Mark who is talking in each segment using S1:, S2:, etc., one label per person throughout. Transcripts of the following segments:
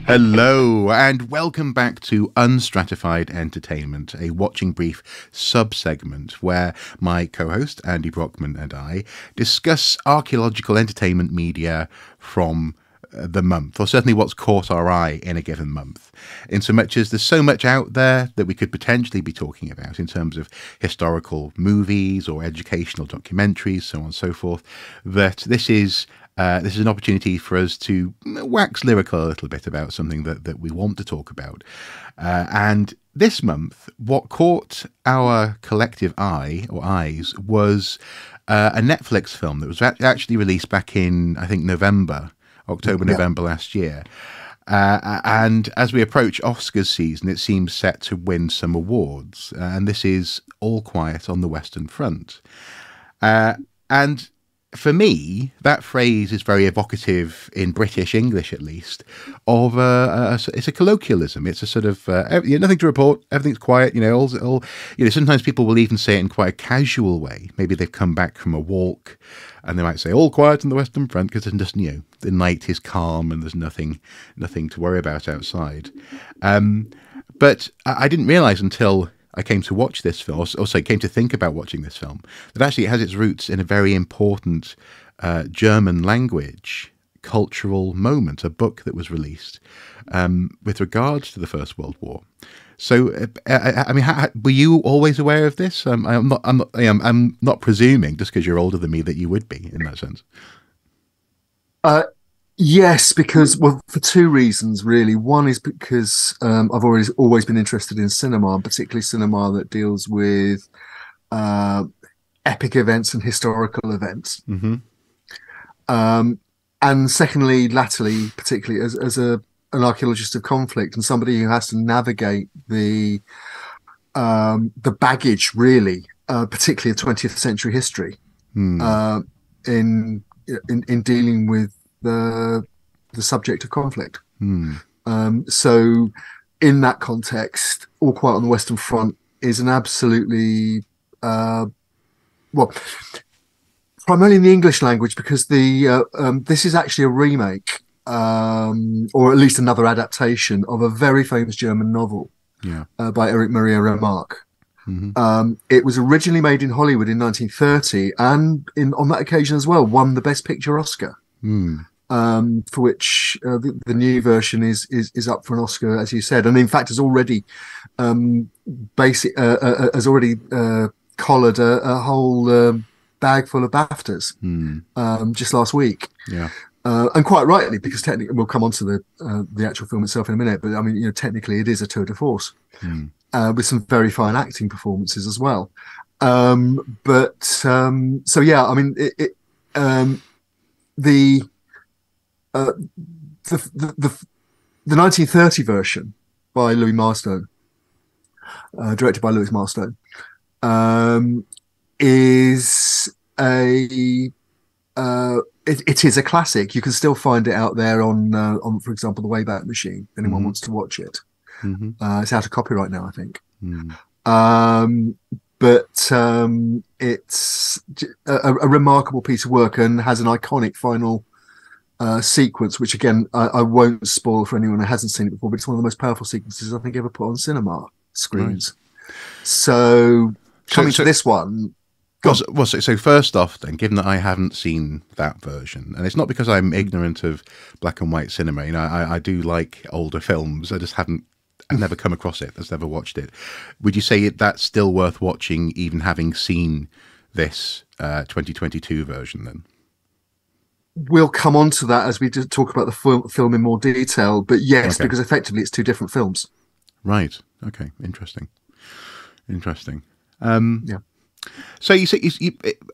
S1: Hello, and welcome back to Unstratified Entertainment, a watching brief sub-segment where my co-host, Andy Brockman, and I discuss archaeological entertainment media from the month, or certainly what's caught our eye in a given month, in so much as there's so much out there that we could potentially be talking about in terms of historical movies or educational documentaries, so on and so forth, that this is an opportunity for us to wax lyrical a little bit about something that we want to talk about. And this month, what caught our collective eye, or eyes, was a Netflix film that was actually released back in, I think, November last year. And as we approach Oscars season, it seems set to win some awards. And this is All Quiet on the Western Front. And for me, that phrase is very evocative, in British English at least, of it's a colloquialism. It's a sort of nothing to report, everything's quiet. Sometimes people will even say it in quite a casual way. Maybe they've come back from a walk, and they might say "all quiet on the Western Front" because just the night is calm and there's nothing to worry about outside. But I didn't realise until I came to watch this film, also came to think about watching this film, that actually it has its roots in a very important German language cultural moment, a book that was released with regards to the First World War. So, were you always aware of this? I'm not presuming just because you're older than me that you would be in that sense.
S2: Yes, because, well, for two reasons, really. One is because I've always been interested in cinema, and particularly cinema that deals with epic events and historical events.
S1: Mm-hmm.
S2: And secondly, latterly, particularly as an archaeologist of conflict and somebody who has to navigate the baggage, really, particularly of 20th century history, in dealing with the subject of conflict. So in that context, All Quiet on the Western Front is an absolutely primarily in the English language, because this is actually a remake, or at least another adaptation of a very famous German novel by Erich Maria Remarque. It was originally made in Hollywood in 1930, and on that occasion as well won the Best Picture Oscar. For which the new version is up for an Oscar, as you said, and in fact has already collared a whole bag full of BAFTAs just last week. And quite rightly, because technically, we'll come on to the actual film itself in a minute, but I mean, technically it is a tour de force with some very fine acting performances as well. So yeah, I mean, the 1930 version by Louis Milestone, directed by Louis Milestone, is it is a classic. You can still find it out there on, for example, the Wayback Machine, if anyone wants to watch it. It's out of copyright now, I think. But it's a remarkable piece of work and has an iconic final sequence, which again I won't spoil for anyone who hasn't seen it before, but it's one of the most powerful sequences I think ever put on cinema screens. Right. So coming to this one.
S1: So first off, then, given that I haven't seen that version, and it's not because I'm ignorant of black and white cinema, I do like older films. I've never come across it. I've never watched it. Would you say that's still worth watching, even having seen this 2022 version? Then
S2: we'll come on to that as we talk about the film in more detail. But yes, because effectively it's two different films.
S1: Right. Okay. Interesting.
S2: Yeah.
S1: So you say,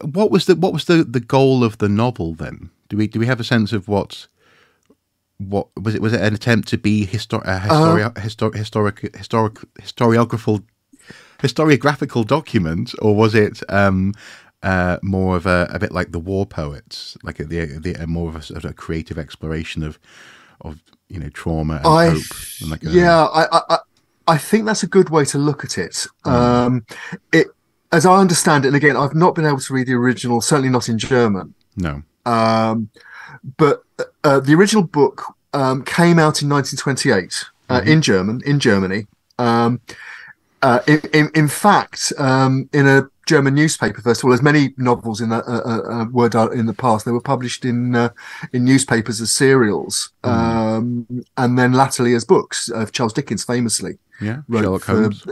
S1: what was the goal of the novel then? Do we have a sense of what was it? Was it an attempt to be historiographical document, or was it more of a bit like the War Poets, like more of a sort of creative exploration of trauma and hope? And
S2: I think that's a good way to look at it. As I understand it, and again, I've not been able to read the original, certainly not in German.
S1: No.
S2: But the original book came out in 1928 in Germany. In fact, in a German newspaper, first of all, as many novels in were done in the past, they were published in newspapers as serials, and then latterly as books. Charles Dickens famously wrote
S1: Sherlock Holmes.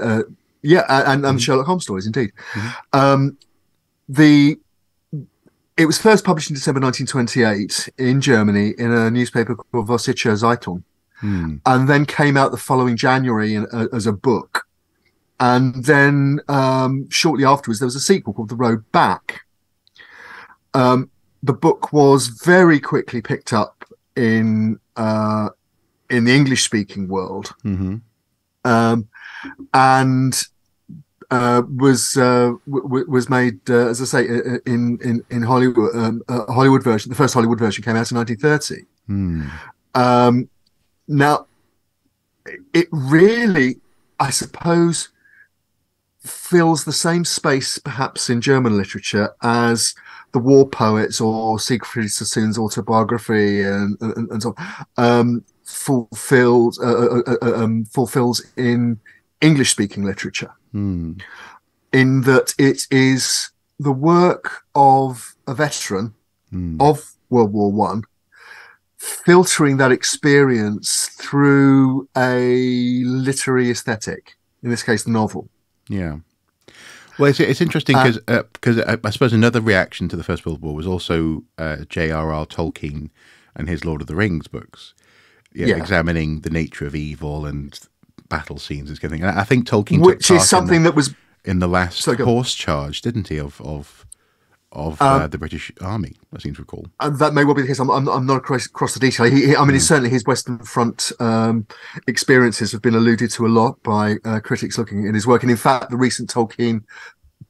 S2: And Sherlock Holmes stories, indeed. It was first published in December 1928 in Germany in a newspaper called Vossische Zeitung, and then came out the following January as a book. And then shortly afterwards, there was a sequel called The Road Back. The book was very quickly picked up in the English-speaking world, and was made, as I say, in Hollywood. Hollywood version. The first Hollywood version came out in 1930. Now, it really, I suppose, fills the same space perhaps in German literature as the war poets or Siegfried Sassoon's autobiography and so on, fulfills in English speaking literature, in that it is the work of a veteran of World War One, filtering that experience through a literary aesthetic, in this case the novel.
S1: Yeah. Well, it's interesting because I suppose another reaction to the First World War was also J.R.R. Tolkien and his Lord of the Rings books, examining the nature of evil and battle scenes and kind of thing. And I think Tolkien
S2: which is something that was
S1: in the last horse charge, didn't he, of the British Army, I seem to recall.
S2: That may well be the case. I'm not across the detail. Certainly his Western Front experiences have been alluded to a lot by critics looking at his work. And in fact, the recent Tolkien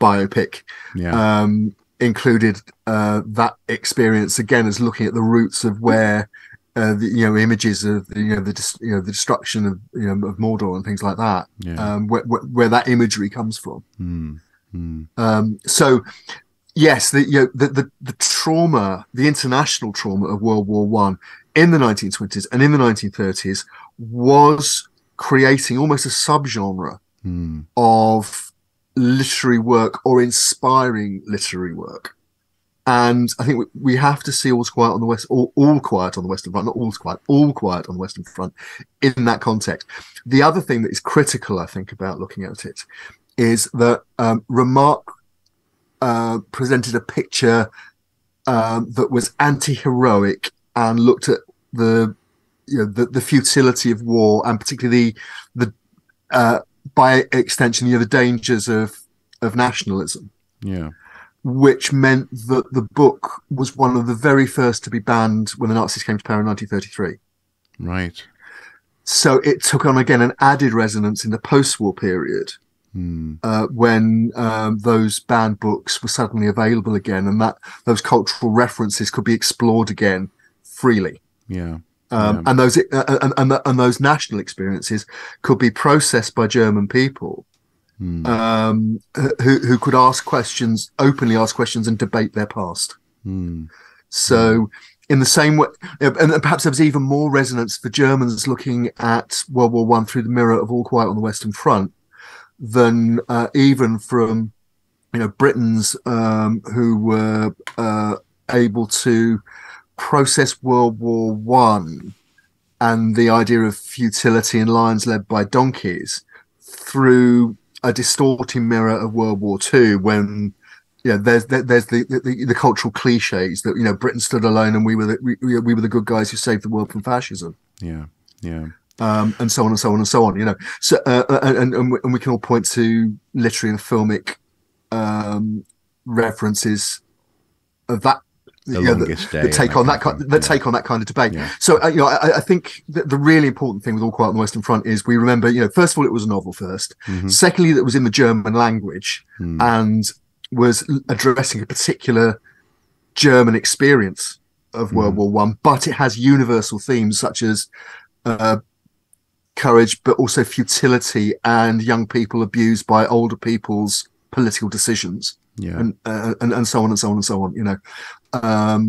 S2: biopic included that experience again as looking at the roots of where images of the destruction of of Mordor and things like that, where that imagery comes from. So. Yes, the trauma, the international trauma of World War One in the 1920s and in the 1930s was creating almost a subgenre of literary work or inspiring literary work. And I think we have to see All's Quiet on the West, or All Quiet on the Western Front, not All's Quiet, All Quiet on the Western Front in that context. The other thing that is critical, I think, about looking at it is that Remarque presented a picture that was anti-heroic and looked at the futility of war, and particularly the by extension the dangers of nationalism. Which meant that the book was one of the very first to be banned when the Nazis came to power in 1933.
S1: Right.
S2: So it took on again an added resonance in the post-war period. When those banned books were suddenly available again, and that those cultural references could be explored again freely. And those national experiences could be processed by German people who could openly ask questions and debate their past. So in the same way, and perhaps there was even more resonance for Germans looking at World War One through the mirror of All Quiet on the Western Front than even from Britons who were able to process World War One and the idea of futility and lions led by donkeys through a distorting mirror of World War Two, when there's the cultural cliches that Britain stood alone and we were the good guys who saved the world from fascism. And so on and so on and so on. So and we can all point to literary and filmic references of that. That take on that kind of debate. So I think that the really important thing with All Quiet on the Western Front is we remember, first of all, it was a novel first. Secondly, that it was in the German language and was addressing a particular German experience of World War One, but it has universal themes such as courage, but also futility and young people abused by older people's political decisions, and so on and so on and so on. a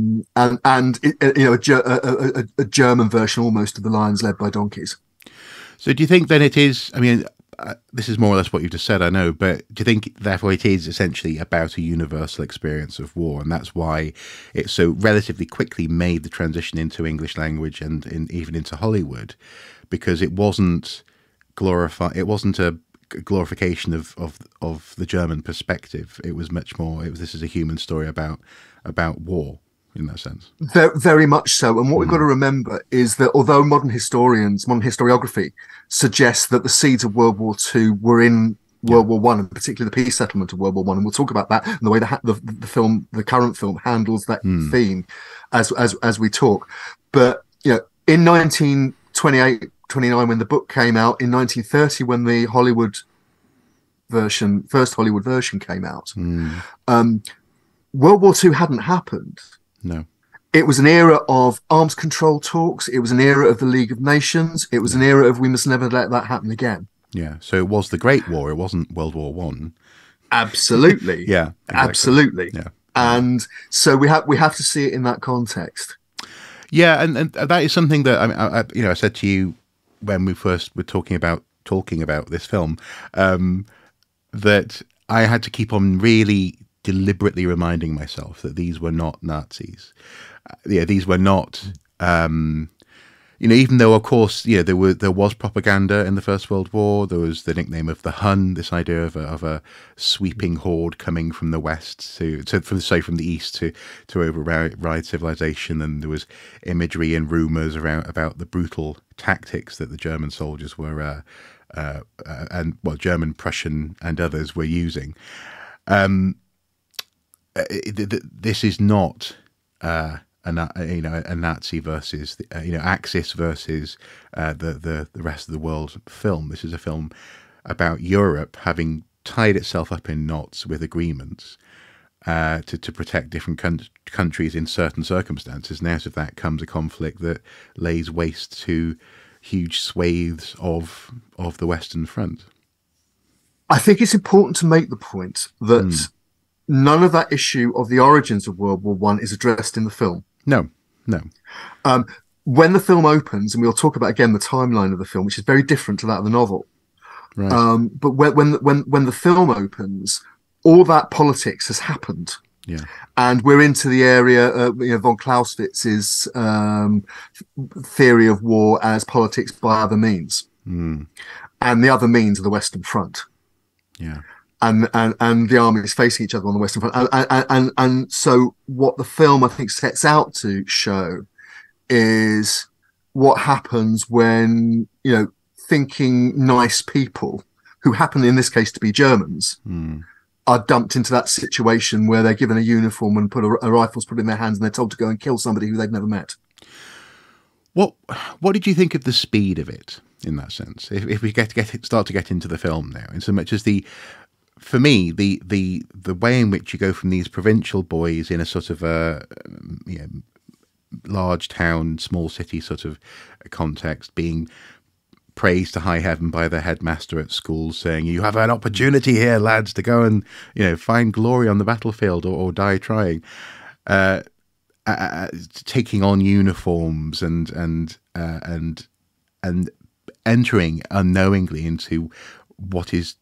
S2: German version almost of the lions led by donkeys.
S1: So do you think then it is, I mean, this is more or less what you've just said, I know, but do you think therefore it is essentially about a universal experience of war, and that's why it so relatively quickly made the transition into English language and even into Hollywood, because it wasn't a glorification of the German perspective. It was much more, this is a human story about war in that sense.
S2: Very much so. And what we've got to remember is that although modern historiography suggests that the seeds of World War II were in World War One, and particularly the peace settlement of World War One, and we'll talk about that and the way the current film handles that theme as we talk. But in 1928, 29, when the book came out, in 1930, when the first Hollywood version came out, World War II hadn't happened.
S1: No.
S2: It was an era of arms control talks. It was an era of the League of Nations. It was an era of we must never let that happen again.
S1: Yeah. So it was the Great War. It wasn't World War One.
S2: Absolutely.
S1: Yeah. Exactly.
S2: Absolutely.
S1: Yeah.
S2: And so we have to see it in that context.
S1: Yeah, and that is something that I said to you when we first were talking about this film, that I had to keep on really deliberately reminding myself that these were not Nazis. These were not, even though of course, there was propaganda in the First World War. There was the nickname of the Hun, this idea of a sweeping horde coming from the west from the east to override civilization, and there was imagery and rumors about the brutal tactics that the German soldiers were, German, Prussian, and others were using. This is not a Nazi versus Axis versus the rest of the world film. This is a film about Europe having tied itself up in knots with agreements to protect different countries in certain circumstances. And out of that comes a conflict that lays waste to huge swathes of the Western Front.
S2: I think it's important to make the point that none of that issue of the origins of World War One is addressed in the film.
S1: No.
S2: When the film opens, and we'll talk about again the timeline of the film, which is very different to that of the novel.
S1: Right.
S2: But when the film opens, all that politics has happened.
S1: Yeah.
S2: And we're into the area, von Clausewitz's theory of war as politics by other means, and the other means are the Western Front.
S1: Yeah.
S2: And the armies facing each other on the Western Front. And so what the film, I think, sets out to show is what happens when, thinking nice people, who happen in this case to be Germans, are dumped into that situation where they're given a uniform and a rifle's put in their hands and they're told to go and kill somebody who they've never met. What
S1: did you think of the speed of it in that sense? If we start to get into the film now, in so much as for me, the way in which you go from these provincial boys in a sort of a large town, small city sort of context, being praised to high heaven by the headmaster at school, saying, "You have an opportunity here, lads, to go and find glory on the battlefield or die trying," taking on uniforms and entering unknowingly into what is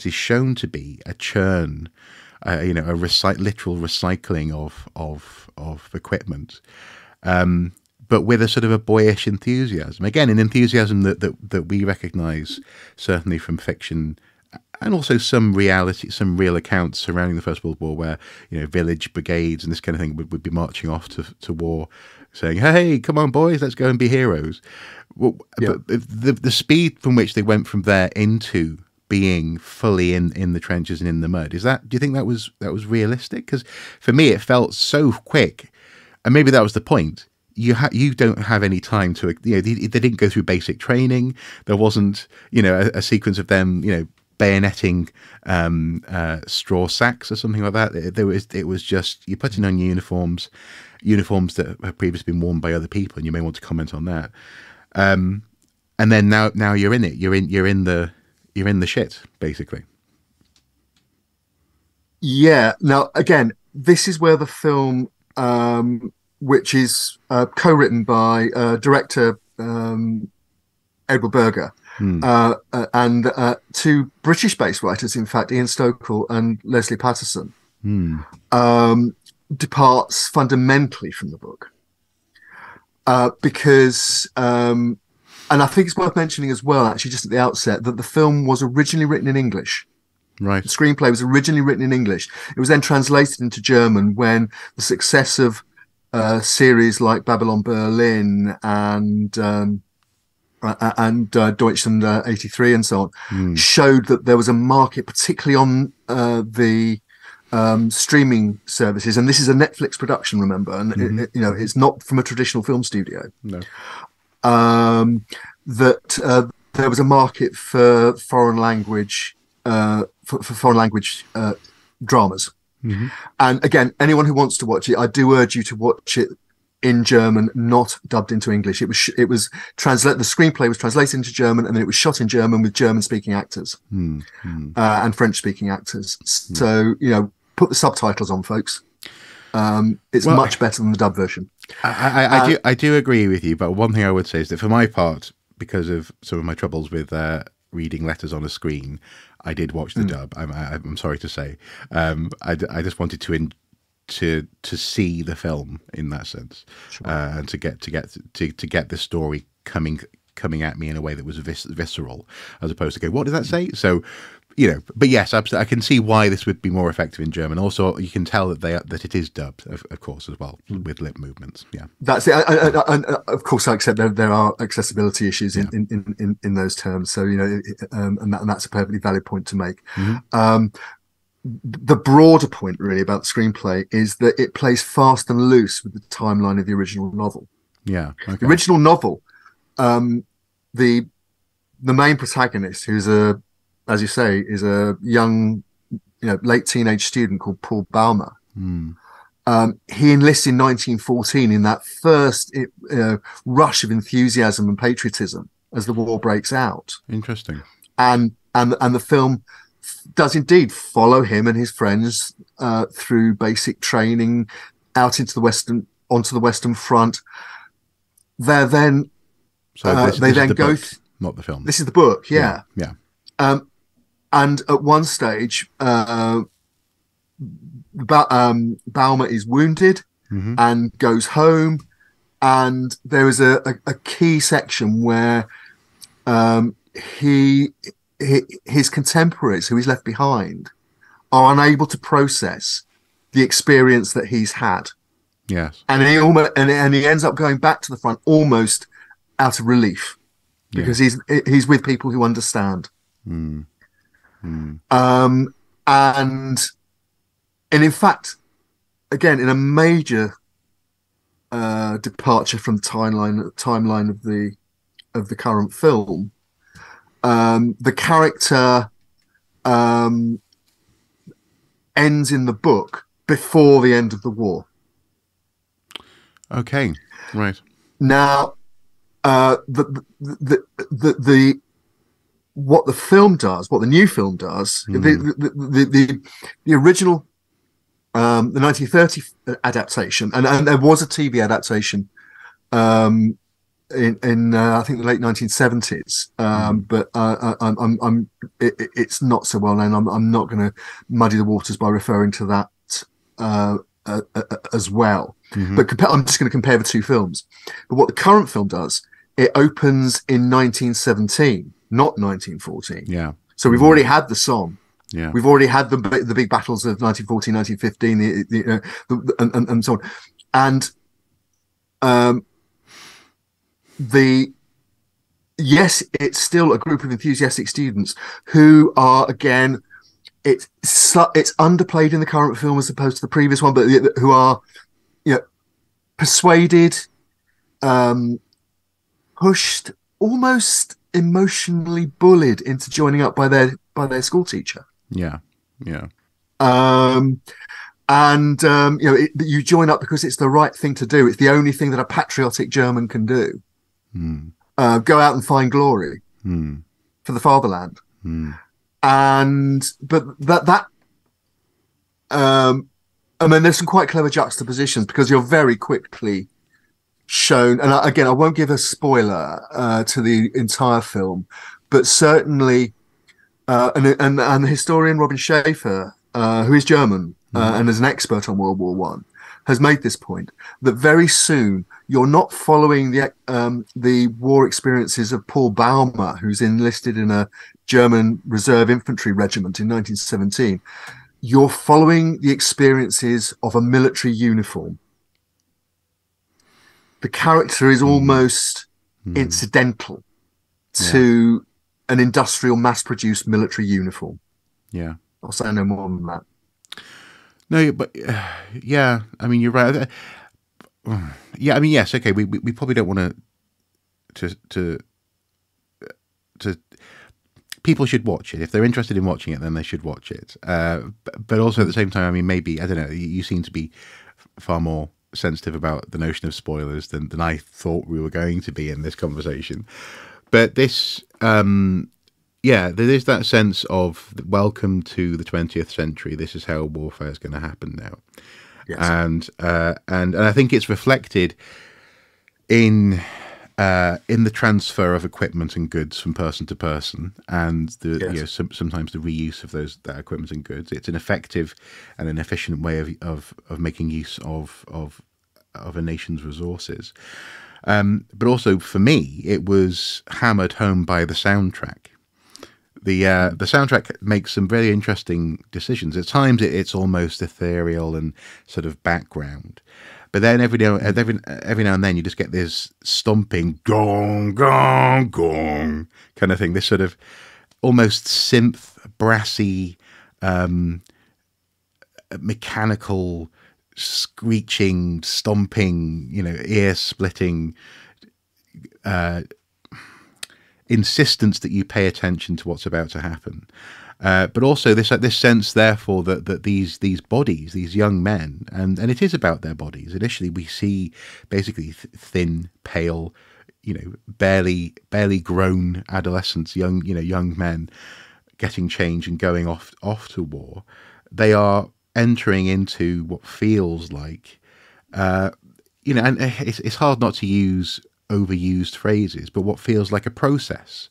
S1: shown to be a churn, literal recycling of equipment, but with a sort of a boyish enthusiasm. Again, an enthusiasm that we recognise certainly from fiction, and also some reality, some real accounts surrounding the First World War, where village brigades and this kind of thing would be marching off to war, saying, "Hey, come on, boys, let's go and be heroes." Well,
S2: yeah.
S1: But the speed from which they went from there into being fully in the trenches and in the mud, do you think that was realistic? Because for me, it felt so quick, and maybe that was the point. You don't have any time to, they didn't go through basic training. There wasn't, a sequence of them, bayoneting straw sacks or something like that. It was just, you're putting on uniforms that have previously been worn by other people, and you may want to comment on that. And then now you're in it. You're in the shit, basically.
S2: Yeah. Now, again, this is where the film which is co-written by director Edward Berger and two British-based writers, in fact, Ian Stokell and Leslie Patterson, departs fundamentally from the book because, and I think it's worth mentioning as well, actually, just at the outset, that the film was originally written in English.
S1: Right.
S2: The screenplay was originally written in English. It was then translated into German when the success of series like Babylon Berlin and Deutschland 83 and so on showed that there was a market, particularly on the streaming services. And this is a Netflix production, remember, and it's not from a traditional film studio.
S1: No.
S2: That there was a market for foreign language dramas. And again, anyone who wants to watch it, I do urge you to watch it in German, not dubbed into English. It was translated. The screenplay was translated into German, and then it was shot in German with German-speaking actors and French-speaking actors. So put the subtitles on, folks. It's much better than the dub version.
S1: I do agree with you, but one thing I would say is that for my part, because of some of my troubles with reading letters on a screen, I did watch the dub. I'm sorry to say. I just wanted to see the film in that sense, sure. And to get the story coming at me in a way that was visceral, as opposed to go, what did that say? So, but yes, absolutely, I can see why this would be more effective in German. Also, you can tell that it is dubbed, of course, as well, with lip movements. Yeah, that's it.
S2: And of course, I accept there are accessibility issues in those terms. So and that's a perfectly valid point to make. The broader point, really, about the screenplay is that it plays fast and loose with the timeline of the original novel.
S1: Yeah, okay.
S2: The original novel, the main protagonist, who's as you say, is a young, late teenage student called Paul Baumer. He enlists in 1914 in that first rush of enthusiasm and patriotism as the war breaks out.
S1: Interesting.
S2: And the film does indeed follow him and his friends through basic training onto the Western Front. They're then
S1: not the film.
S2: This is the book, yeah. And at one stage, Baumer is wounded and goes home, and there is a key section where his contemporaries, who he's left behind, are unable to process the experience that he's had.
S1: Yes,
S2: and he ends up going back to the front almost out of relief because he's with people who understand. And in fact, again, in a major departure from the timeline of the current film, the character ends in the book before the end of the war.
S1: Okay, right.
S2: Now, what the film does, what the new film does, the original, the 1930 adaptation, and there was a TV adaptation in I think the late 1970s, but it's not so well known. I'm not going to muddy the waters by referring to that as well. But I'm just going to compare the two films. But what the current film does, it opens in 1917. Not 1914.
S1: Yeah.
S2: So we've already had the Somme.
S1: Yeah.
S2: We've already had the big battles of 1914, 1915, and so on. And yes, it's still a group of enthusiastic students who are, again, it's underplayed in the current film as opposed to the previous one, but who are persuaded, pushed, almost emotionally bullied into joining up by their school teacher.
S1: You
S2: join up because it's the right thing to do. It's the only thing that a patriotic German can do. Go out and find glory for the fatherland. But that I mean, there's some quite clever juxtapositions because you're very quickly shown, and again, I won't give a spoiler to the entire film, but certainly, and the historian Robin Schaefer, who is German and is an expert on World War One, has made this point that very soon you're not following the war experiences of Paul Baumer, who's enlisted in a German reserve infantry regiment in 1917. You're following the experiences of a military uniform. The character is almost incidental to an industrial, mass-produced military uniform.
S1: Yeah.
S2: I'll say no more than that.
S1: No, but yeah, I mean, you're right. Yeah, I mean, yes, okay, we probably don't want to people should watch it. If they're interested in watching it, then they should watch it. But also at the same time, I mean, maybe, I don't know, you seem to be far more sensitive about the notion of spoilers than I thought we were going to be in this conversation. But this, yeah, there is that sense of welcome to the 20th century. This is how warfare is going to happen now. Yes. And I think it's reflected in the transfer of equipment and goods from person to person, and the sometimes the reuse of that equipment and goods. It's an effective and an efficient way of making use of a nation's resources. But also for me, it was hammered home by the soundtrack. The soundtrack makes some very interesting decisions. At times, it's almost ethereal and sort of background. But then every now and then you just get this stomping gong, gong, gong kind of thing. This sort of almost synth, brassy, mechanical, screeching, stomping, ear-splitting insistence that you pay attention to what's about to happen. But also this sense, therefore, that these bodies, these young men, and it is about their bodies. Initially, we see basically thin, pale, barely grown adolescents, young men, getting change and going off to war. They are entering into what feels like, and it's hard not to use overused phrases, but what feels like a process.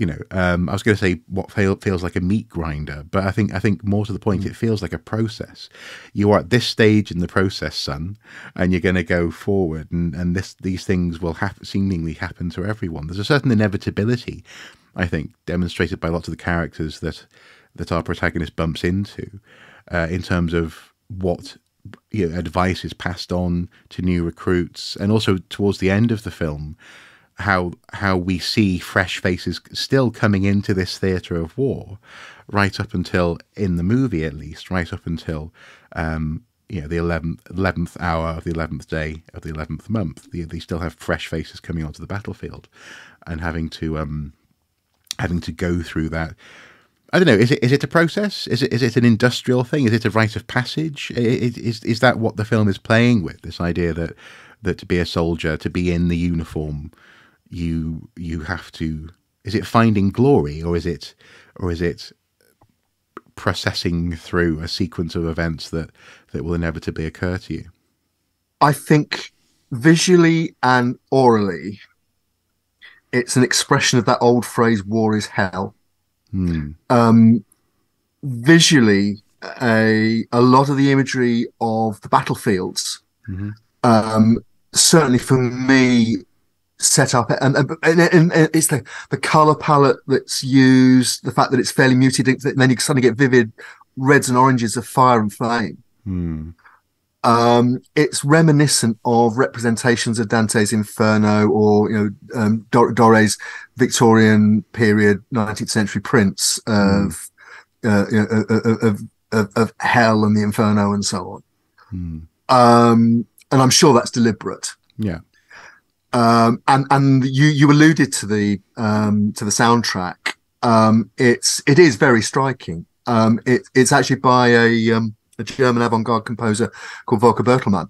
S1: I was going to say what feels like a meat grinder, but I think more to the point, it feels like a process. You are at this stage in the process, son, and you're going to go forward, and these things will seemingly happen to everyone. There's a certain inevitability, I think, demonstrated by lots of the characters that our protagonist bumps into, in terms of what advice is passed on to new recruits, and also towards the end of the film, how we see fresh faces still coming into this theatre of war, right up until, in the movie at least, right up until the 11th hour of the 11th day of the 11th month. They still have fresh faces coming onto the battlefield, and having to go through that. I don't know. Is it a process? Is it an industrial thing? Is it a rite of passage? Is that what the film is playing with? This idea that to be a soldier, to be in the uniform, you have to. Is it finding glory, or is it processing through a sequence of events that will inevitably occur to you?
S2: I think visually and orally, it's an expression of that old phrase, "War is hell." Visually, a lot of the imagery of the battlefields, certainly for me, set up, and it's the color palette that's used, the fact that it's fairly muted, and then you suddenly get vivid reds and oranges of fire and flame. It's reminiscent of representations of Dante's Inferno, or Doré's Victorian period 19th century prints of hell and the Inferno and so on. And I'm sure that's deliberate.
S1: Yeah.
S2: And you alluded to the soundtrack. It is very striking. It's actually by a German avant-garde composer called Volker Bertelmann.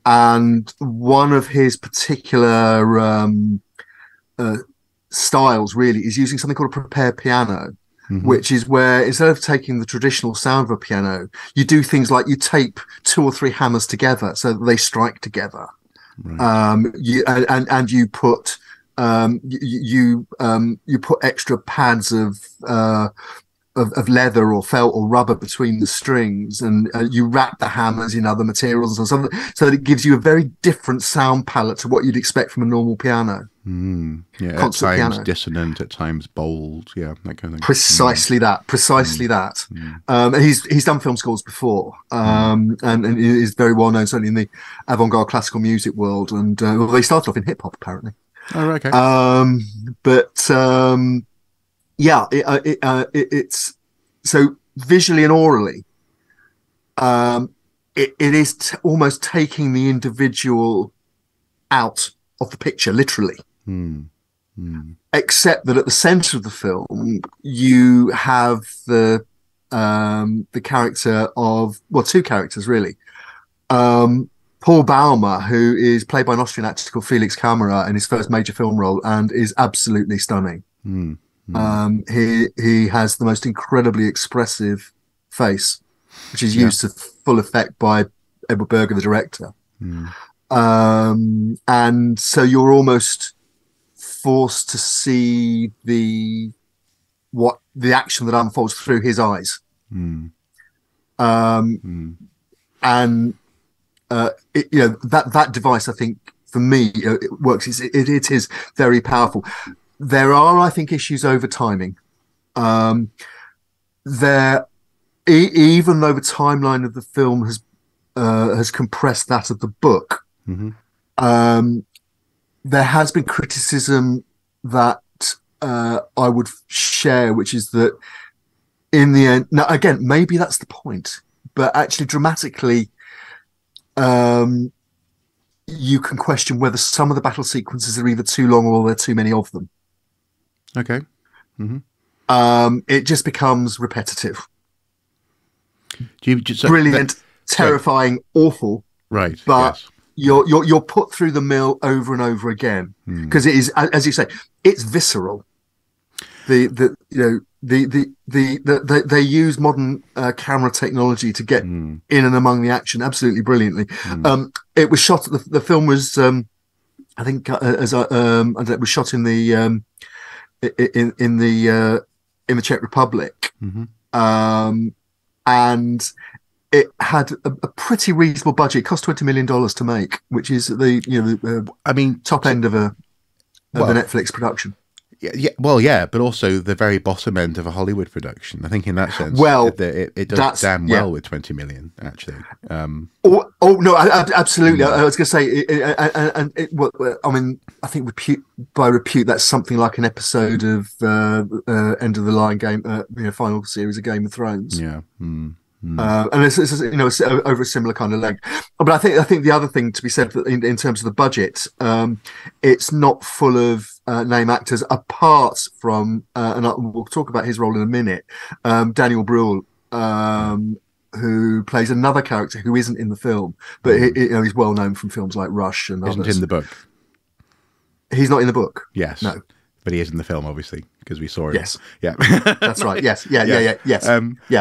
S2: And one of his particular styles really is using something called a prepared piano. which is where instead of taking the traditional sound of a piano, you do things like you tape 2 or 3 hammers together so that they strike together. Right. You put you put extra pads of leather or felt or rubber between the strings, and you wrap the hammers in other materials and so that it gives you a very different sound palette to what you'd expect from a normal piano.
S1: Yeah,
S2: concert
S1: at times
S2: piano.
S1: Dissonant, at times bold, that kind of thing.
S2: Precisely that. And he's done film scores before, and is very well known, certainly in the avant-garde classical music world. And well, they started off in hip hop, apparently.
S1: Oh, okay.
S2: It's so visually and orally, it is almost taking the individual out of the picture, literally. Except that at the center of the film, you have the character of, well, 2 characters really. Paul Baumer, who is played by an Austrian actor called Felix Kammerer in his first major film role, and is absolutely stunning. He has the most incredibly expressive face, which is used to full effect by Edward Berger, the director. And so you're almost forced to see the action that unfolds through his eyes. And that device, I think, for me, it works. It is very powerful. There are, I think, issues over timing. Even though the timeline of the film has compressed that of the book, there has been criticism that I would share, which is that in the end, now again, maybe that's the point, but actually dramatically, you can question whether some of the battle sequences are either too long or there are too many of them.
S1: Okay.
S2: It just becomes repetitive.
S1: Brilliant,
S2: terrifying, awful.
S1: Right.
S2: But you're put through the mill over and over again because it is, as you say, it's visceral. They use modern camera technology to get in and among the action absolutely brilliantly. It was shot. The film was, I think, it was shot in the Czech Republic, and it had a pretty reasonable budget. It cost $20 million to make, which is the top end of the Netflix production.
S1: But also the very bottom end of a Hollywood production. I think in that sense, it does damn well with 20 million, actually.
S2: Absolutely. I was going to say, I think by repute, that's something like an episode of End of the Line game, final series of Game of Thrones.
S1: Yeah.
S2: And it's over a similar kind of length. But I think the other thing to be said in terms of the budget, it's not full of name actors apart from, and we'll talk about his role in a minute, Daniel Bruhl, who plays another character who isn't in the film, but he's well known from films like Rush and
S1: Isn't
S2: others.
S1: in the book.
S2: He's not in the book.
S1: Yes.
S2: No.
S1: But he is in the film, obviously, because we saw him.
S2: Yes.
S1: Yeah.
S2: That's right. Yes. Yeah. Yes.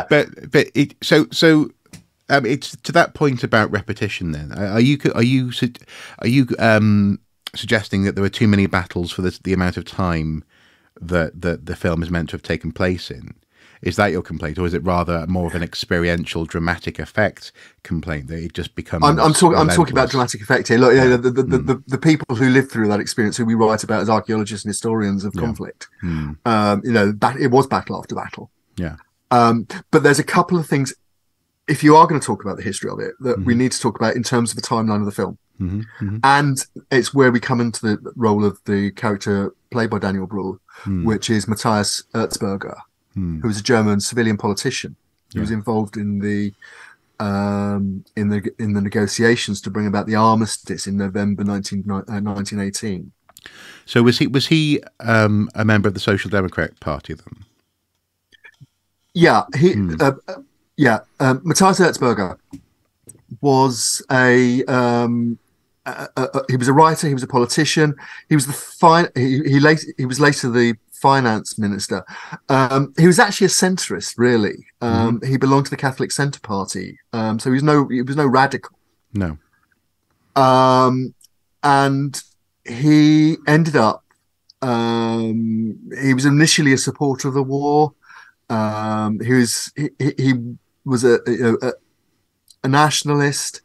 S1: But it's to that point about repetition. Then are you suggesting that there were too many battles for the amount of time that the film is meant to have taken place in? Is that your complaint, or is it rather more of an experiential, dramatic effect complaint that it just becomes?
S2: I'm talking about dramatic effect here. Look, the people who lived through that experience, who we write about as archaeologists and historians of conflict, it was battle after battle.
S1: Yeah.
S2: But there's a couple of things, if you are going to talk about the history of it, that we need to talk about in terms of the timeline of the film. And it's where we come into the role of the character played by Daniel Bruhl, which is Matthias Erzberger, who was a German civilian politician who was involved in the negotiations to bring about the armistice in November 1918.
S1: So was he a member of the Social Democrat Party then?
S2: Yeah, Matthias Erzberger was he was a writer. He was a politician. He was he was later the finance minister. He was actually a centrist, really. He belonged to the Catholic Centre Party, so he was no radical.
S1: No.
S2: And he ended up. He was initially a supporter of the war. He was a nationalist.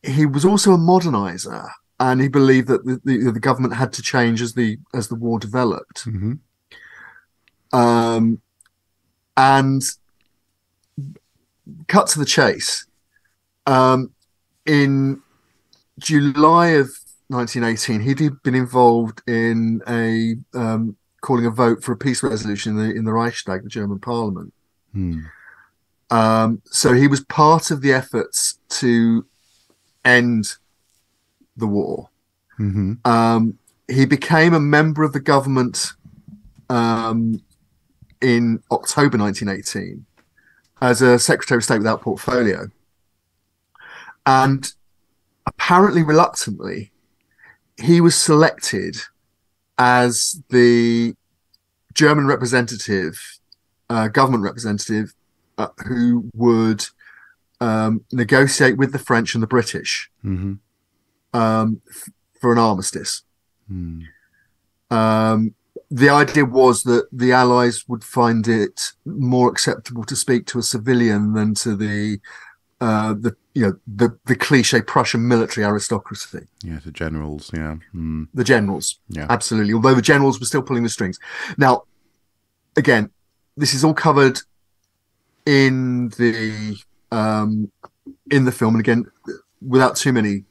S2: He was also a modernizer, and he believed that the government had to change as the war developed. And cut to the chase. In July of 1918, he'd been involved in calling a vote for a peace resolution in the Reichstag, the German parliament. So he was part of the efforts to end the war. He became a member of the government in October 1918 as a Secretary of State without portfolio. And apparently reluctantly, he was selected as the German representative, government representative, who would negotiate with the French and the British for an armistice. The idea was that the Allies would find it more acceptable to speak to a civilian than to the cliche Prussian military aristocracy.
S1: Yeah, the generals. Yeah,
S2: the generals.
S1: Yeah,
S2: absolutely. Although the generals were still pulling the strings. Now, again, this is all covered in the film, and again, without too many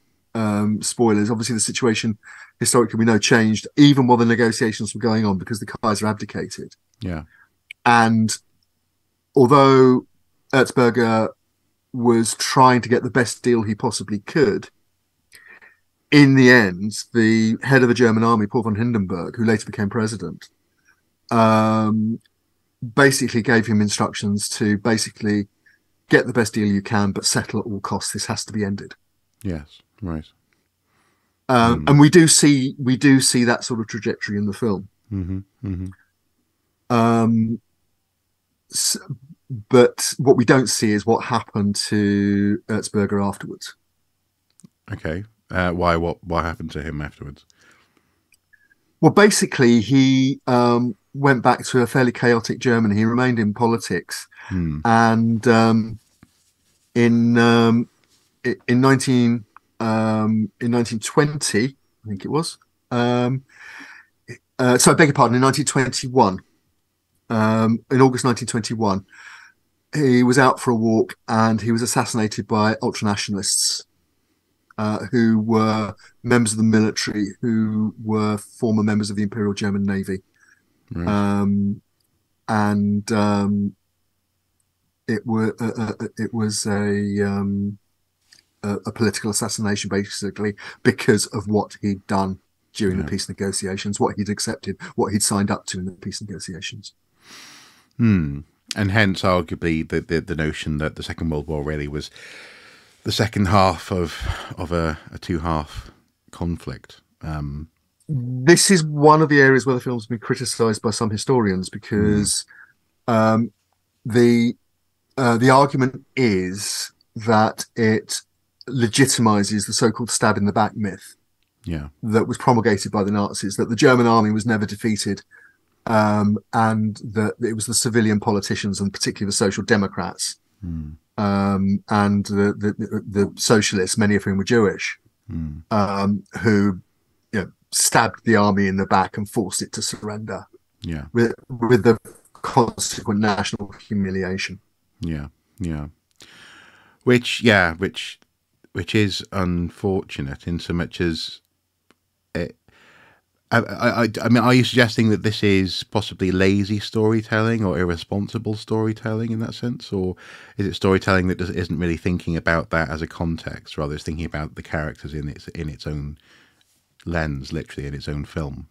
S2: spoilers. Obviously, the situation historically we know changed even while the negotiations were going on because the Kaiser abdicated.
S1: Yeah,
S2: and although Erzberger was trying to get the best deal he possibly could, in the end, the head of the German army, Paul von Hindenburg, who later became president, basically gave him instructions to basically get the best deal you can, but settle at all costs. This has to be ended.
S1: Yes, right.
S2: And we do see that sort of trajectory in the film. But what we don't see is what happened to Erzberger afterwards.
S1: Okay. Why? What happened to him afterwards?
S2: Well, basically, he went back to a fairly chaotic Germany. He remained in politics, and in 1920, I think it was. So I beg your pardon. In 1921, in August 1921. He was out for a walk and he was assassinated by ultranationalists who were members of the military, who were former members of the Imperial German Navy. Right. It was a political assassination, basically, because of what he'd done during the peace negotiations, what he'd accepted, what he'd signed up to in the peace negotiations.
S1: And hence, arguably, the notion that the Second World War really was the second half of a two-half conflict.
S2: This is one of the areas where the film's been criticised by some historians because the argument is that it legitimizes the so-called stab in the back myth that was promulgated by the Nazis, that the German army was never defeated. And that it was the civilian politicians, and particularly the Social Democrats, and the socialists, many of whom were Jewish, who stabbed the army in the back and forced it to surrender. With the consequent national humiliation.
S1: Which is unfortunate in so much as it. I mean, are you suggesting that this is possibly lazy storytelling or irresponsible storytelling in that sense? Or is it storytelling that isn't really thinking about that as a context, rather it's thinking about the characters in its own lens, literally in its own film?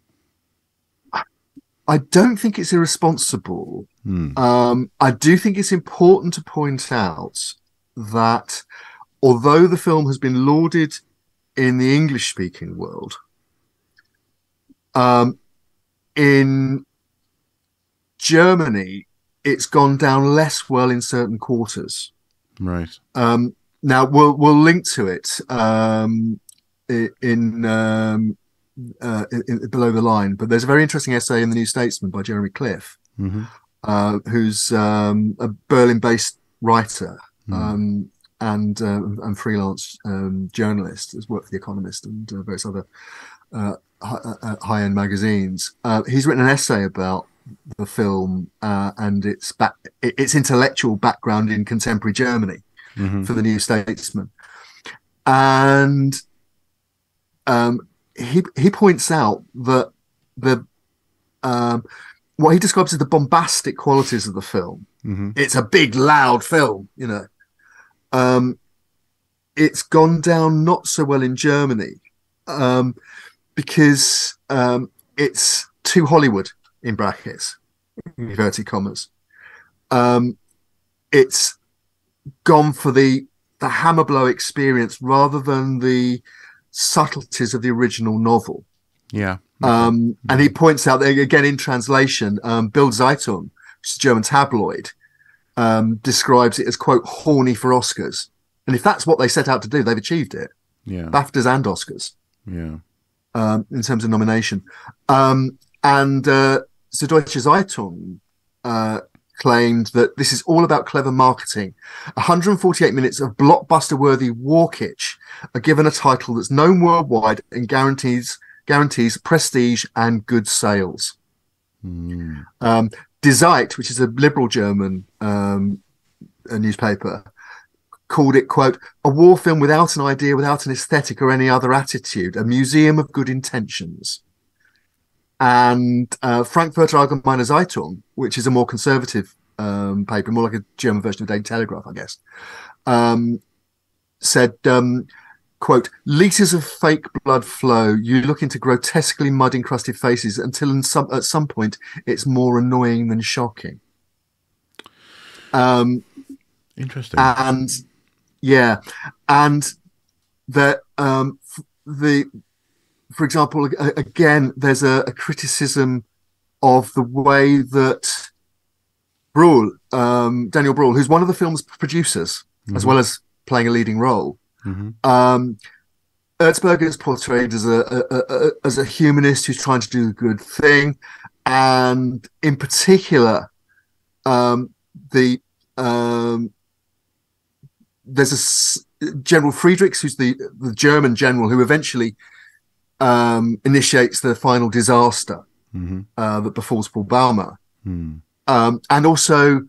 S2: I don't think it's irresponsible. I do think it's important to point out that although the film has been lauded in the English-speaking world, in Germany, it's gone down less well in certain quarters.
S1: Right.
S2: Now we'll link to it in below the line, but there's a very interesting essay in the New Statesman by Jeremy Cliff, who's a Berlin-based writer and freelance journalist. Has worked for The Economist and various other high-end magazines. He's written an essay about the film and its intellectual background in contemporary Germany for the New Statesman, and he points out that what he describes as the bombastic qualities of the film. It's a big, loud film, you know. It's gone down not so well in Germany because it's too Hollywood, in brackets, inverted commas. It's gone for the hammer blow experience rather than the subtleties of the original novel.
S1: Yeah.
S2: And he points out that, again, in translation, Bild Zeitung, which is a German tabloid, describes it as, quote, horny for Oscars. And if that's what they set out to do, they've achieved it.
S1: Yeah.
S2: BAFTAs and Oscars.
S1: Yeah.
S2: In terms of nomination. And Süddeutsche Zeitung claimed that this is all about clever marketing. 148 minutes of blockbuster-worthy war kitsch are given a title that's known worldwide and guarantees prestige and good sales. Die Zeit, which is a liberal German a newspaper, called it, quote, a war film without an idea, without an aesthetic or any other attitude, a museum of good intentions. And Frankfurter Allgemeine Zeitung, which is a more conservative paper, more like a German version of Daily Telegraph, I guess, said, quote, liters of fake blood flow. You look into grotesquely mud-encrusted faces until at some point it's more annoying than shocking.
S1: Interesting.
S2: And yeah, and that for example, again, there's a criticism of the way that Daniel Bruhl, who's one of the film's producers, as well as playing a leading role, Erzberger is portrayed as a humanist who's trying to do the good thing, and in particular, there's a General Friedrichs, who's the German general who eventually initiates the final disaster that befalls Paul Baumer, and also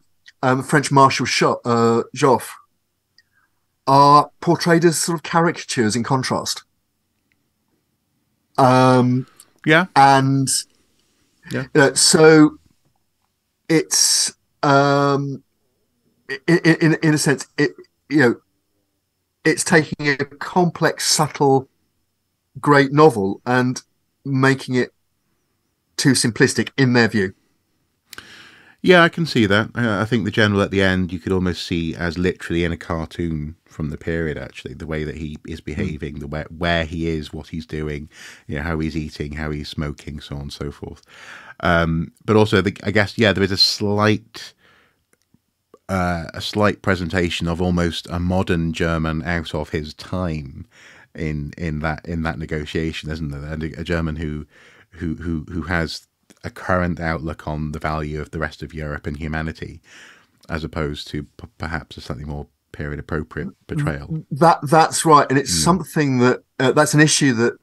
S2: French Marshal Joffre are portrayed as sort of caricatures in contrast. So it's in a sense, it's taking a complex, subtle, great novel and making it too simplistic in their view.
S1: Yeah, I can see that. I think the general at the end you could almost see as literally in a cartoon from the period, actually, the way that he is behaving, where he is, what he's doing, how he's eating, how he's smoking, so on and so forth. But also, I guess, there is a slight presentation of almost a modern German out of his time in that negotiation, isn't there? And a German who has a current outlook on the value of the rest of Europe and humanity, as opposed to perhaps a slightly more period appropriate portrayal.
S2: That's right, and it's something that's an issue that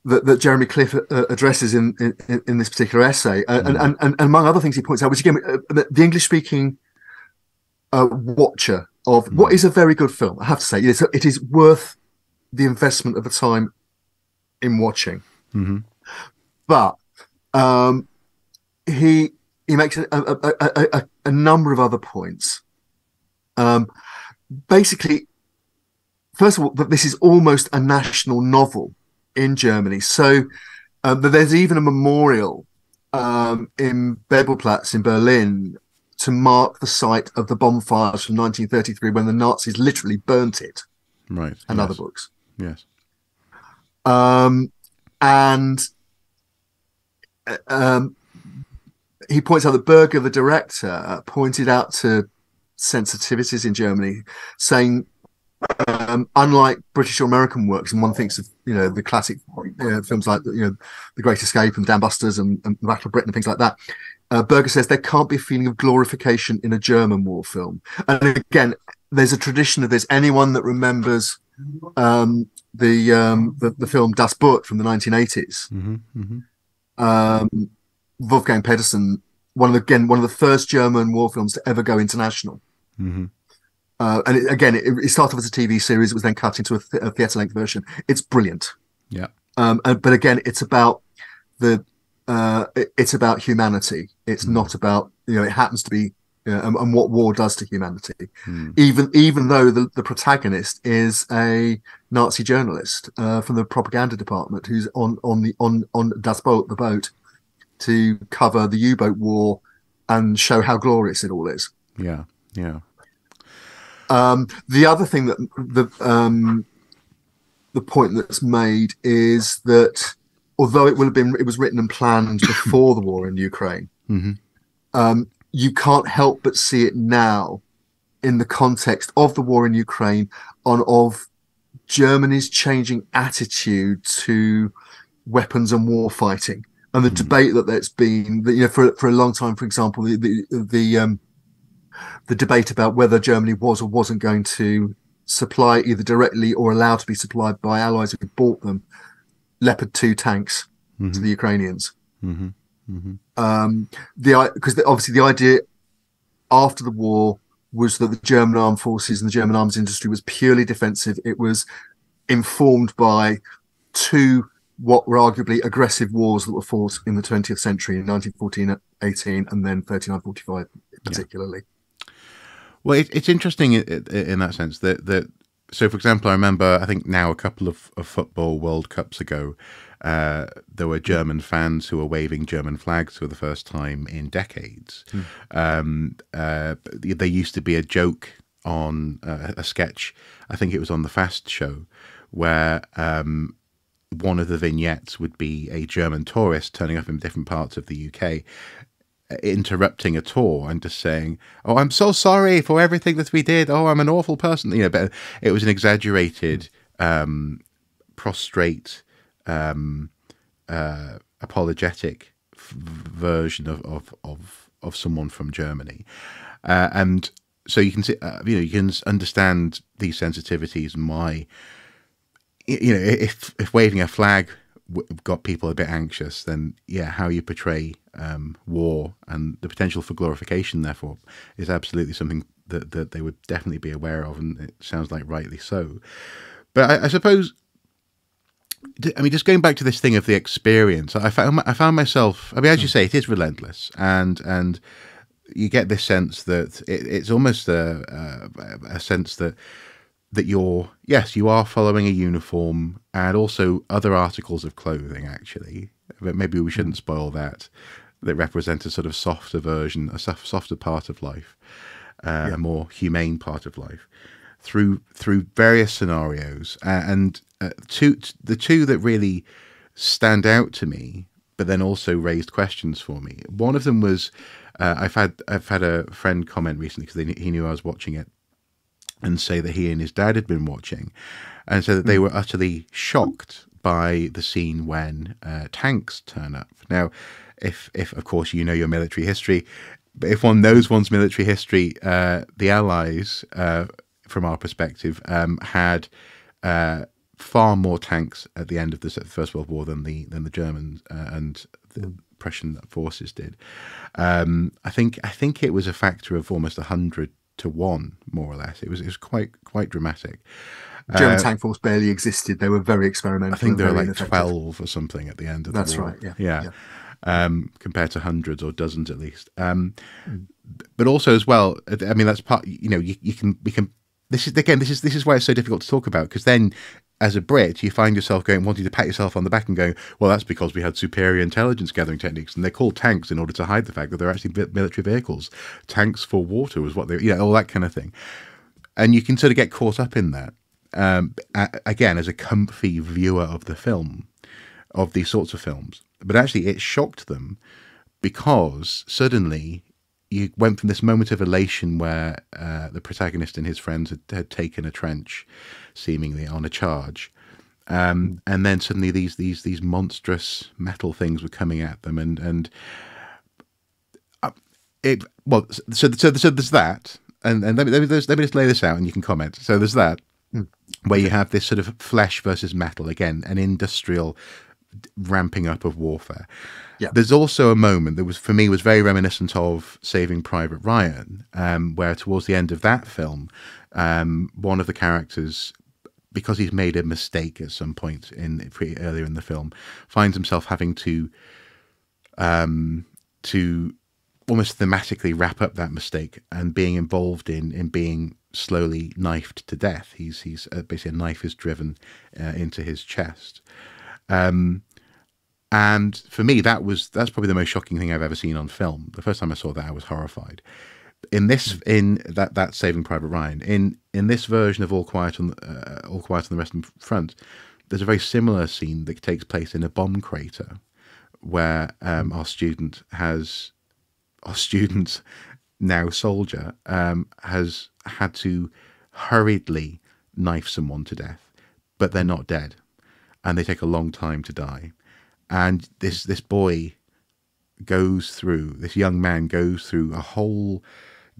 S2: that Jeremy Cliff addresses in this particular essay, and among other things he points out, which again, the English-speaking watcher of what is a very good film, I have to say, it is worth the investment of the time in watching. But he makes a number of other points. Basically, first of all, that this is almost a national novel in Germany. So there's even a memorial in Bebelplatz in Berlin to mark the site of the bonfires from 1933 when the Nazis literally burnt it.
S1: Right.
S2: And other books.
S1: Yes.
S2: And um, he points out that Berger, the director, pointed out to sensitivities in Germany, saying, unlike British or American works, and one thinks of the classic films like The Great Escape and Dam Busters and The Battle of Britain and things like that. Berger says there can't be a feeling of glorification in a German war film. And again, there's a tradition of this. Anyone that remembers the film Das Boot from the 1980s, Wolfgang Pedersen, one of the first German war films to ever go international. And it started off as a TV series. It was then cut into a theatre-length version. It's brilliant.
S1: Yeah.
S2: But again, it's about it's about humanity. It's not about it happens to be and what war does to humanity. Even though the protagonist is a Nazi journalist from the propaganda department who's on Das Boot, the boat, to cover the U-boat war and show how glorious it all is.
S1: Yeah. Yeah.
S2: The other thing that the point that's made is that although it was written and planned before the war in Ukraine, you can't help but see it now in the context of the war in Ukraine of Germany's changing attitude to weapons and war fighting, and the debate that's been for a long time. For example, the debate about whether Germany was or wasn't going to supply either directly or allowed to be supplied by allies who bought them Leopard 2 tanks to the Ukrainians. Because obviously the idea after the war was that the German armed forces and the German arms industry was purely defensive. It was informed by two what were arguably aggressive wars that were fought in the 20th century, in 1914-18 and then 39-45 particularly.
S1: Well, it's interesting in that sense that so, for example, I remember, I think now a couple of football World Cups ago, there were German fans who were waving German flags for the first time in decades. There used to be a joke on a sketch, I think it was on the Fast Show, where one of the vignettes would be a German tourist turning up in different parts of the UK, interrupting a tour and just saying, "Oh, I'm so sorry for everything that we did. Oh, I'm an awful person." But it was an exaggerated, prostrate, apologetic version of someone from Germany, and so you can see, you can understand these sensitivities and why, if waving a flag got people a bit anxious, then how you portray war and the potential for glorification, therefore, is absolutely something that they would definitely be aware of, and it sounds like rightly so. But I suppose, I mean, just going back to this thing of the experience, I found myself, I mean, as you say, it is relentless, and you get this sense that it's almost a sense that you are following a uniform and also other articles of clothing, actually, but maybe we shouldn't spoil that represent a sort of softer version, a softer part of life, a more humane part of life, through various scenarios, and the two that really stand out to me, but then also raised questions for me. One of them was I've had a friend comment recently because he knew I was watching it, and say that he and his dad had been watching, and so that they were utterly shocked by the scene when tanks turn up. Now, if of course you know your military history, but if one knows one's military history, the Allies, from our perspective, had far more tanks at the end of the First World War than the Germans and the Prussian forces did. I think it was a factor of almost 100 to 1, more or less. It was quite dramatic.
S2: German tank force barely existed. They were very experimental.
S1: I think there were like 12 or something at the end of the war.
S2: That's right. Yeah.
S1: Compared to hundreds or dozens at least. But also as well, I mean, that's part. We can. This is why it's so difficult to talk about, because then, as a Brit, you find yourself wanting to pat yourself on the back and going, well, that's because we had superior intelligence gathering techniques, and they're called tanks in order to hide the fact that they're actually military vehicles. Tanks for water was what they, all that kind of thing. And you can sort of get caught up in that. Again, as a comfy viewer of the film, of these sorts of films. but actually it shocked them because suddenly you went from this moment of elation where the protagonist and his friends had taken a trench, seemingly on a charge, and then suddenly these monstrous metal things were coming at them, and it well, so there's that, and let me just lay this out, and you can comment. So there's that, where you have this sort of flesh versus metal, again, an industrial ramping up of warfare.
S2: Yeah.
S1: There's also a moment that was, for me, was very reminiscent of Saving Private Ryan, where towards the end of that film, one of the characters, because he's made a mistake at some point earlier in the film, finds himself having to almost thematically wrap up that mistake and being involved in being slowly knifed to death. He's basically a knife is driven into his chest. And for me, that's probably the most shocking thing I've ever seen on film. The first time I saw that, I was horrified. In that Saving Private Ryan, in this version of All Quiet on the Western Front, there's a very similar scene that takes place in a bomb crater, where our student, now soldier, has had to hurriedly knife someone to death, but they're not dead, and they take a long time to die. And this young man goes through a whole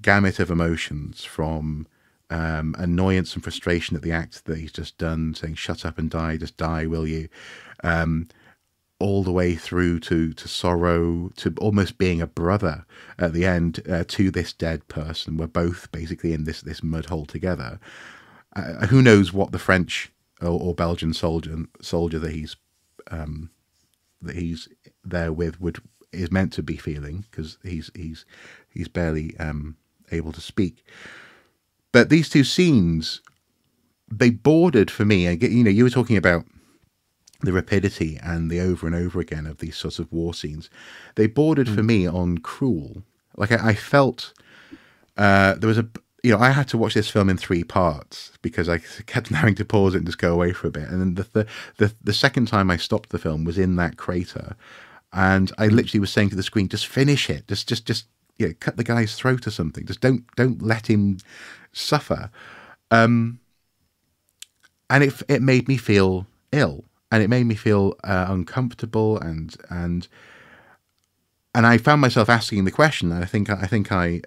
S1: gamut of emotions, from annoyance and frustration at the act that he's just done, saying, "Shut up and die, just die, will you?" All the way through to sorrow, to almost being a brother at the end to this dead person. We're both basically in this mud hole together. Who knows what the French or Belgian soldier that he's there with is meant to be feeling, because he's barely able to speak. But these two scenes, they bordered for me. You were talking about the rapidity and the over and over again of these sorts of war scenes. They bordered for me on cruel. Like I felt there was I had to watch this film in 3 parts because I kept having to pause it and just go away for a bit. And then the second time I stopped the film was in that crater, and I literally was saying to the screen, "Just finish it. Just cut the guy's throat or something. Just don't let him suffer." And it made me feel ill, and it made me feel uncomfortable, and I found myself asking the question. And I think I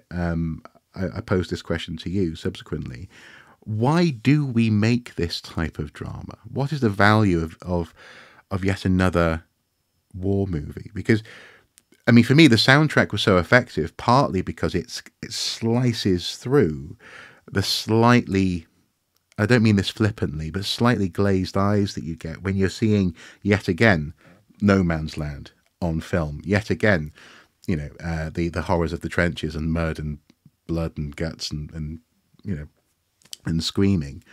S1: posed this question to you subsequently. Why do we make this type of drama? What is the value of yet another war movie? Because, I mean, for me, the soundtrack was so effective, partly because it slices through the slightly, I don't mean this flippantly, but slightly glazed eyes that you get when you're seeing, yet again, No Man's Land on film. Yet again, the horrors of the trenches and mud and blood and guts and screaming.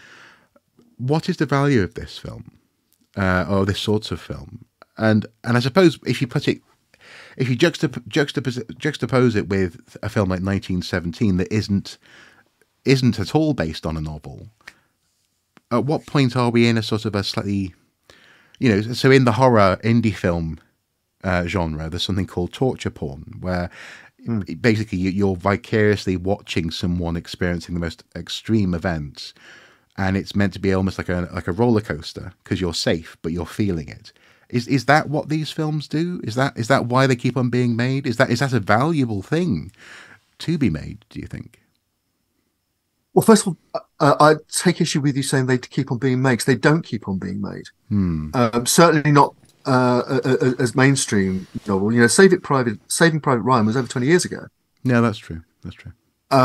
S1: What is the value of this film, or this sort of film? And I suppose if you juxtapose it with a film like 1917 that isn't at all based on a novel, at what point are we in a sort of a slightly, so in the horror indie film genre, there's something called torture porn, where basically you're vicariously watching someone experiencing the most extreme events, and it's meant to be almost like a roller coaster because you're safe, but you're feeling it. Is that what these films do? Is that why they keep on being made? Is that a valuable thing to be made, do you think?
S2: Well, first of all, I take issue with you saying they keep on being made, because they don't keep on being made. Certainly not as mainstream novel. Saving Private Ryan was over 20 years ago.
S1: No, that's true. That's true.
S2: We've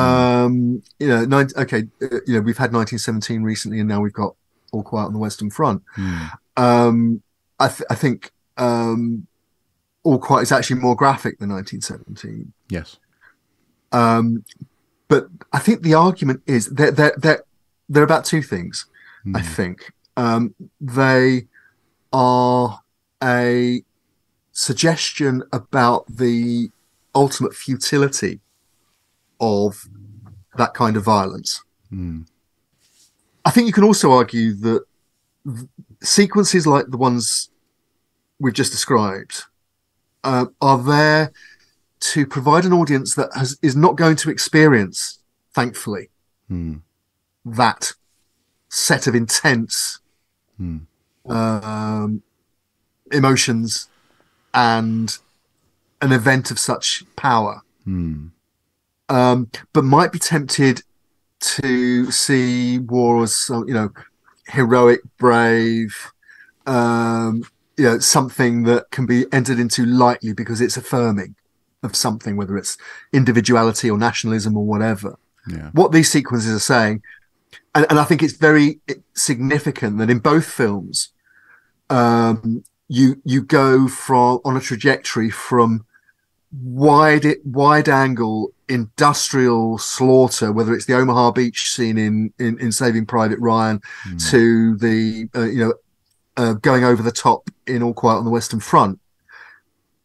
S2: had 1917 recently, and now we've got All Quiet on the Western Front. I think All Quiet is actually more graphic than 1917.
S1: Yes.
S2: But I think the argument is they're about two things. I think they are a suggestion about the ultimate futility of that kind of violence. I think you can also argue that sequences like the ones we've just described are there to provide an audience that is not going to experience, thankfully, that set of intense emotions and an event of such power, but might be tempted to see war as, heroic, brave, something that can be entered into lightly because it's affirming of something, whether it's individuality or nationalism or whatever.
S1: Yeah.
S2: What these sequences are saying, and I think it's very significant that in both films, you go on a trajectory from wide angle industrial slaughter, whether it's the Omaha Beach scene in Saving Private Ryan, to the going over the top in All Quiet on the Western Front,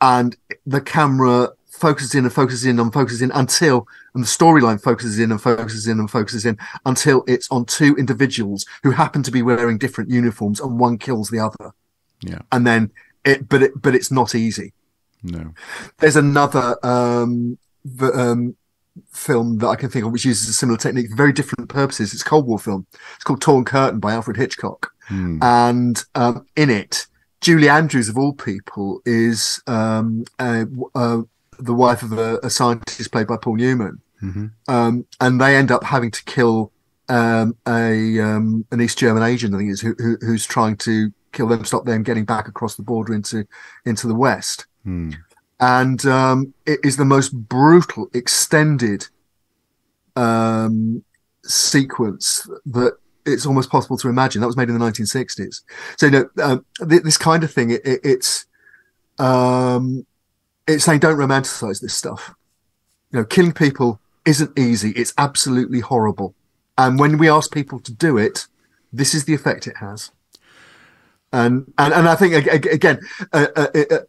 S2: and the camera focuses in and focuses in and focuses in until, and the storyline focuses in and focuses in and focuses in until it's on two individuals who happen to be wearing different uniforms, and one kills the other.
S1: Yeah,
S2: and then but it's not easy.
S1: No.
S2: There's another film that I can think of which uses a similar technique for very different purposes. It's a Cold War film. It's called Torn Curtain by Alfred Hitchcock. And in it, Julie Andrews, of all people, is the wife of a scientist played by Paul Newman. And they end up having to kill an East German agent, I think it is, who's trying to kill them, stop them getting back across the border into the West. And it is the most brutal, extended sequence that it's almost possible to imagine. That was made in the 1960s. So, this kind of thing, it's saying don't romanticize this stuff. Killing people isn't easy. It's absolutely horrible. And when we ask people to do it, this is the effect it has. And I think, again,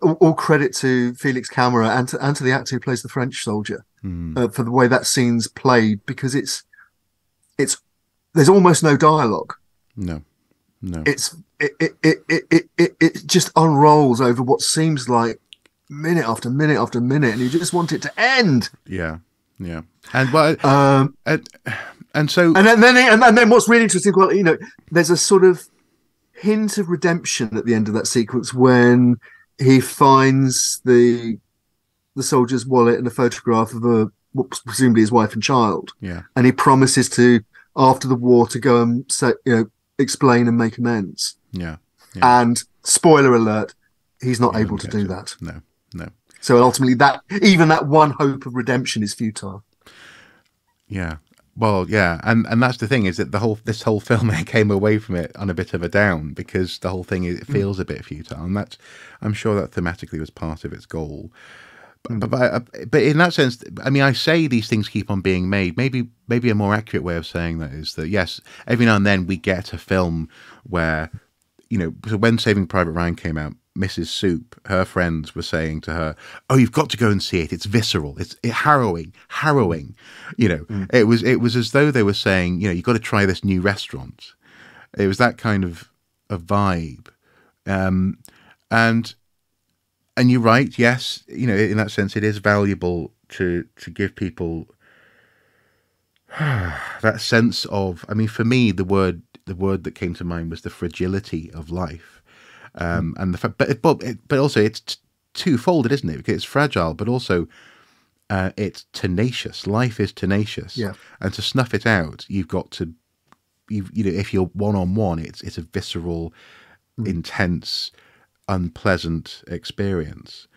S2: all credit to Felix Camera and to the actor who plays the French soldier for the way that scene's played, because it's there's almost no dialogue. No. It just unrolls over what seems like minute after minute after minute, and you just want it to end.
S1: Yeah. And so
S2: then what's really interesting, well, there's a sort of hint of redemption at the end of that sequence when he finds the soldier's wallet and a photograph of what's presumably his wife and child.
S1: Yeah.
S2: And he promises to, after the war, to go and explain and make amends.
S1: Yeah.
S2: And spoiler alert, he's not able to do that.
S1: No.
S2: So ultimately, that one hope of redemption is futile. Yeah.
S1: Well, yeah, and that's the thing, is that this whole film, I came away from it on a bit of a down, because the whole thing feels a bit futile, and I'm sure that thematically was part of its goal. But in that sense, I mean, I say these things keep on being made. Maybe a more accurate way of saying that is that, yes, every now and then we get a film where, so when Saving Private Ryan came out, Mrs. Soup, her friends were saying to her, "Oh, you've got to go and see it. It's visceral. It's harrowing. It was as though they were saying, you've got to try this new restaurant." It was that kind of a vibe, and you're right. Yes, in that sense, it is valuable to give people that sense of. I mean, for me, the word that came to mind was the fragility of life. And the fact, but also it's twofold, isn't it? Because it's fragile, but also it's tenacious. Life is tenacious, and to snuff it out, you've got to, if you're one-on-one, it's a visceral, intense, unpleasant experience,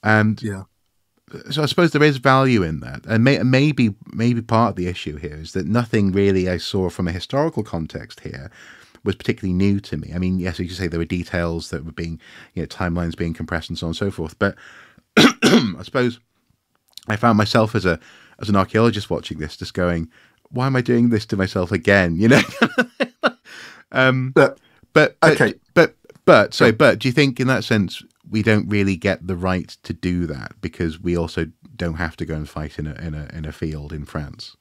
S1: and so I suppose there is value in that, and maybe part of the issue here is that nothing really I saw from a historical context here was particularly new to me. I mean, yes, as you say, there were details that were being, timelines being compressed and so on and so forth. But I suppose I found myself as an archaeologist watching this, just going, "Why am I doing this to myself again?" But do you think, in that sense, we don't really get the right to do that because we also don't have to go and fight in a field in France?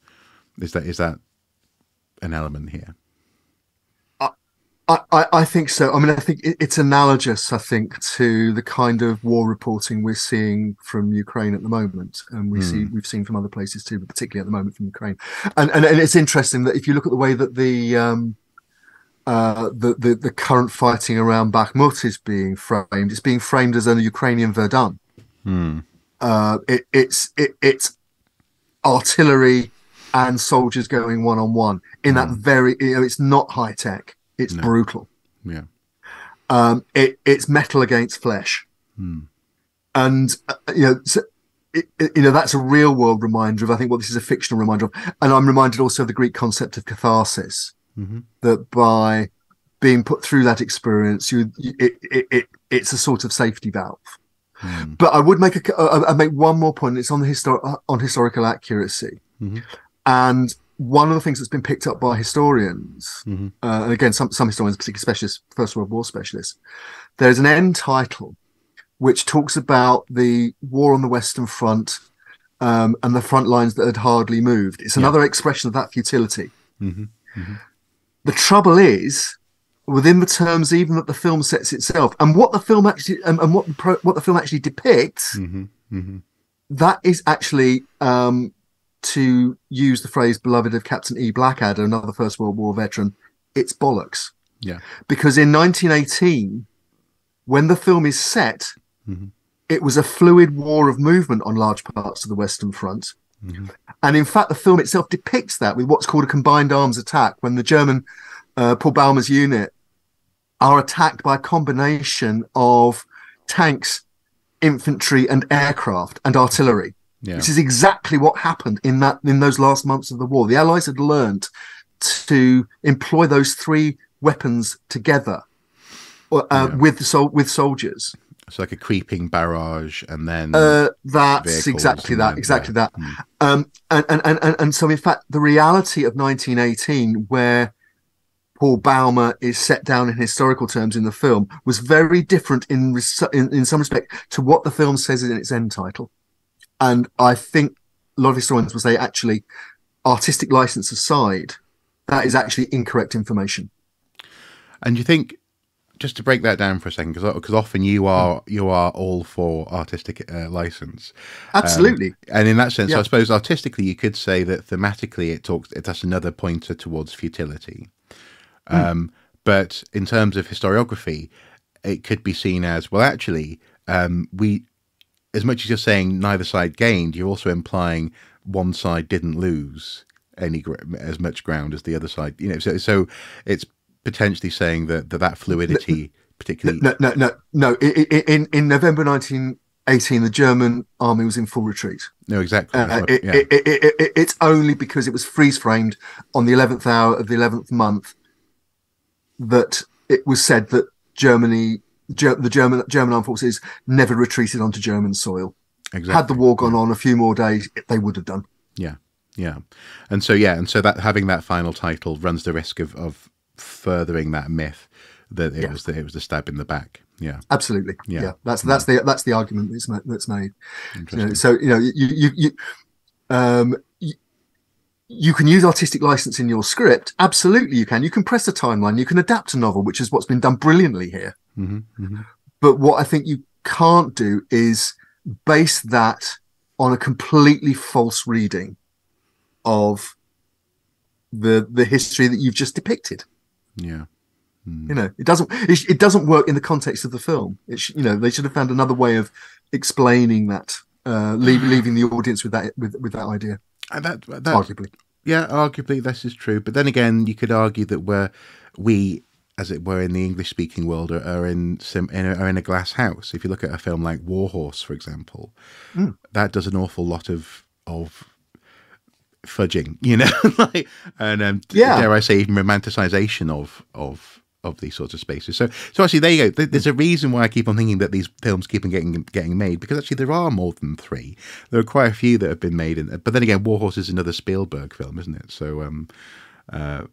S1: Is that an element here?
S2: I think so. I mean, I think it's analogous, I think, to the kind of war reporting we're seeing from Ukraine at the moment, and we've seen from other places too, but particularly at the moment from Ukraine. And it's interesting that if you look at the way that the current fighting around Bakhmut is being framed, it's being framed as a Ukrainian Verdun. It's artillery and soldiers going one-on-one in that very, it's not high tech. It's brutal.
S1: Yeah.
S2: It's metal against flesh. And, so that's a real world reminder of, I think, what this is a fictional reminder of. And I'm reminded also of the Greek concept of catharsis, that by being put through that experience, it's a sort of safety valve. But I would make one more point. It's on the historical accuracy. And one of the things that's been picked up by historians, and again, some historians, particularly specialists, First World War specialists, there's an end title which talks about the war on the Western Front and the front lines that had hardly moved. It's another expression of that futility. The trouble is, within the terms even that the film sets itself, and what the film actually what the film actually depicts, that is actually. To use the phrase beloved of Captain E. Blackadder, another First World War veteran, it's bollocks.
S1: Yeah.
S2: Because in 1918, when the film is set, it was a fluid war of movement on large parts of the Western Front. And in fact, the film itself depicts that with what's called a combined arms attack, when the German Paul Baumer's unit are attacked by a combination of tanks, infantry and aircraft and artillery. Yeah. This is exactly what happened in those last months of the war. The Allies had learned to employ those three weapons together with soldiers.
S1: It's like a creeping barrage, and then
S2: that's exactly that. And so, in fact, the reality of 1918, where Paul Baumer is set down in historical terms in the film, was very different in some respect to what the film says in its end title. And I think a lot of historians will say, actually, artistic license aside, that is actually incorrect information.
S1: And you think, just to break that down for a second, because often you are all for artistic license.
S2: Absolutely.
S1: And in that sense, I suppose artistically, you could say that thematically, that's another pointer towards futility. But in terms of historiography, it could be seen as, well, actually, as much as you're saying neither side gained, you're also implying one side didn't lose as much ground as the other side. So it's potentially saying that fluidity, particularly.
S2: No. In November 1918, the German army was in full retreat.
S1: No, exactly.
S2: It's only because it was freeze framed on the 11th hour of the 11th month that it was said that the German armed forces never retreated onto German soil. Exactly. Had the war gone on a few more days, they would have done.
S1: Yeah. And so that having that final title runs the risk of furthering that myth that it was the stab in the back. Yeah,
S2: absolutely. Yeah. That's the argument that's made. You can use artistic license in your script. Absolutely, you can. You can press a timeline. You can adapt a novel, which is what's been done brilliantly here. But what I think you can't do is base that on a completely false reading of the history that you've just depicted.
S1: Yeah.
S2: It doesn't work in the context of the film. They should have found another way of explaining that, leaving the audience with that idea.
S1: That
S2: arguably.
S1: Yeah, arguably this is true. But then again, you could argue that we, as it were, in the English-speaking world, are in a glass house. If you look at a film like War Horse, for example, that does an awful lot of fudging, dare I say, even romanticization of these sorts of spaces. So actually, there you go. There's a reason why I keep on thinking that these films keep on getting made, because actually there are more than 3. There are quite a few that have been made. But then again, War Horse is another Spielberg film, isn't it? So,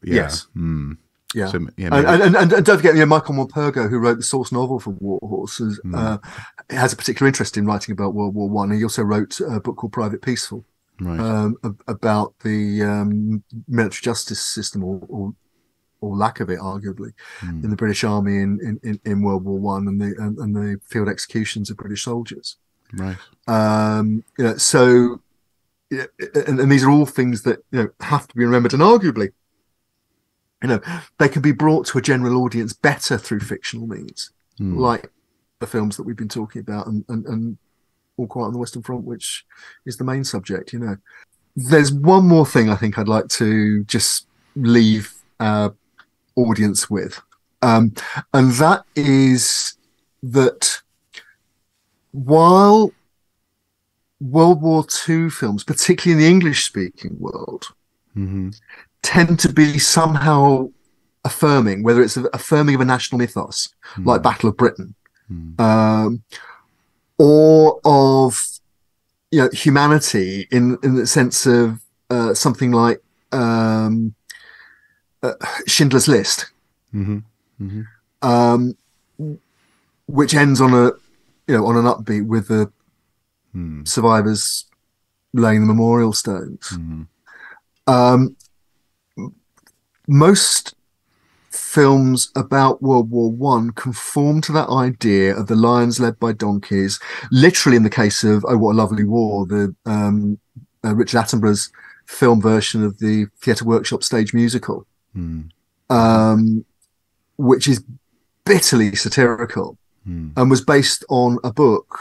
S2: yes. Yeah.
S1: So,
S2: and don't forget, Michael Morpurgo, who wrote the source novel for War Horse, has a particular interest in writing about World War One. He also wrote a book called Private Peaceful,
S1: right.
S2: About the military justice system, or or lack of it, arguably,
S1: Mm.
S2: in the British Army in World War One and the field executions of British soldiers.
S1: Right.
S2: So, and these are all things that have to be remembered, and arguably, they can be brought to a general audience better through fictional means, like the films that we've been talking about, and All Quiet on the Western Front, which is the main subject. There's one more thing I think I'd like to just leave our audience with, and that is that while World War II films, particularly in the English-speaking world, tend to be somehow affirming, whether it's affirming of a national mythos, like Battle of Britain, or of humanity in the sense of something like Schindler's List, which ends on an upbeat with the survivors laying the memorial stones. Most films about World War One conform to that idea of the lions led by donkeys. Literally, in the case of Oh, What a Lovely War, the Richard Attenborough's film version of the Theatre Workshop stage musical, which is bitterly satirical and was based on a book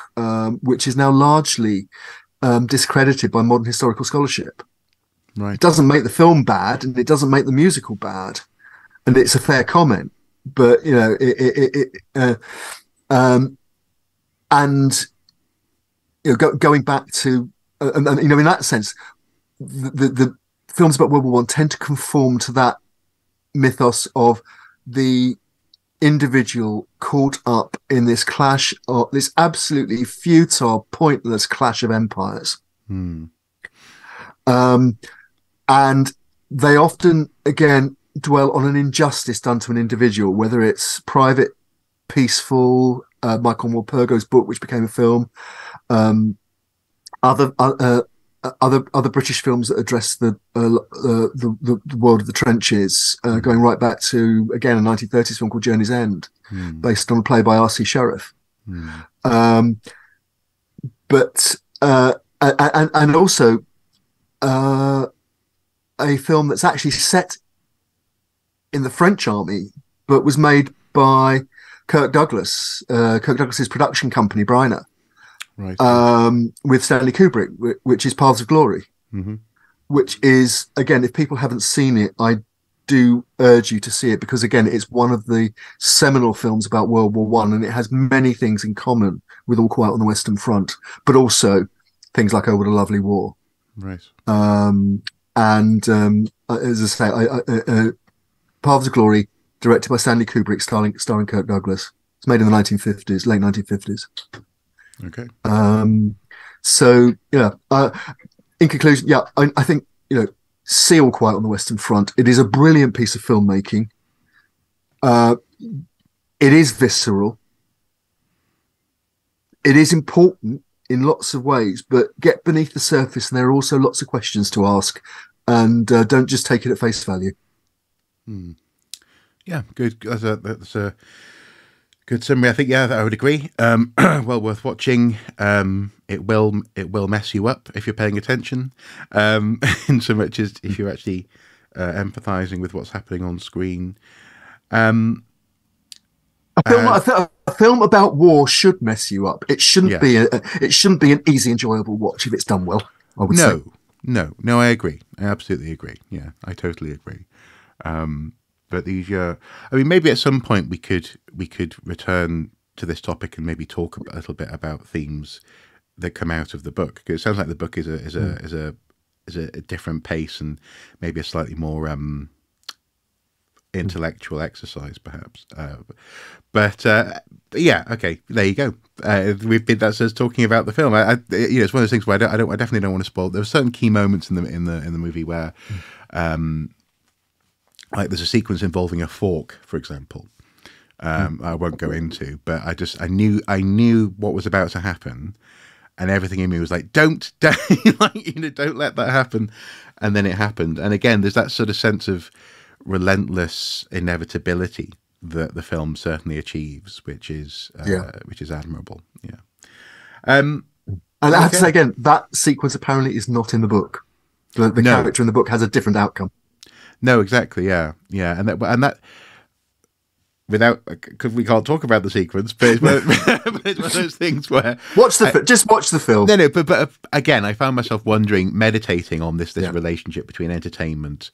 S2: which is now largely discredited by modern historical scholarship.
S1: Right.
S2: It doesn't make the film bad, and it doesn't make the musical bad, and it's a fair comment. But going back to in that sense, the films about World War One tend to conform to that mythos of the individual caught up in this clash, or this absolutely futile, pointless clash of empires. And they often, again, dwell on an injustice done to an individual, whether it's Private Peaceful, Michael Walpurgo's book, which became a film, other British films that address the world of the trenches, going right back to, again, a 1930s film called Journey's End, based on a play by R.C. Sheriff. But also a film that's actually set in the French army, but was made by Kirk Douglas's production company, Bryner, with Stanley Kubrick, which is Paths of Glory, which is, again, if people haven't seen it, I do urge you to see it, because, again, it's one of the seminal films about World War One, and it has many things in common with All Quiet on the Western Front, but also things like Oh, What a Lovely War.
S1: Right.
S2: As I say, Paths of Glory, directed by Stanley Kubrick, starring Kirk Douglas. It's made in the 1950s, late 1950s.
S1: Okay.
S2: In conclusion, I think, see All Quiet on the Western Front. It is a brilliant piece of filmmaking. It is visceral. It is important in lots of ways, but get beneath the surface, and there are also lots of questions to ask, and don't just take it at face value.
S1: Yeah, good. That's a good summary. I think, I would agree. Well worth watching. It will mess you up if you're paying attention, in so much as if you're actually empathizing with what's happening on screen.
S2: A film about war should mess you up. It shouldn't be. It shouldn't be an easy, enjoyable watch if it's done well. I would say.
S1: No. I agree. I absolutely agree. Yeah, I totally agree. But these, maybe at some point we could return to this topic and maybe talk a little bit about themes that come out of the book, because it sounds like the book is a different pace and maybe a slightly more intellectual exercise, perhaps. But okay, there you go. That's us talking about the film. It's one of those things where I definitely don't want to spoil. There are certain key moments in the movie where, like there's a sequence involving a fork, for example. I won't go into, but I knew what was about to happen, and everything in me was like, don't let that happen. And then it happened. And again, there's that sort of sense of relentless inevitability that the film certainly achieves, which is admirable. Yeah.
S2: And I have to say again, that sequence apparently is not in the book. The character in the book has a different outcome.
S1: No, exactly. Yeah, yeah, and that without, because we can't talk about the sequence, but it's one of those things where
S2: just watch the film.
S1: No, but again, I found myself meditating on this relationship between entertainment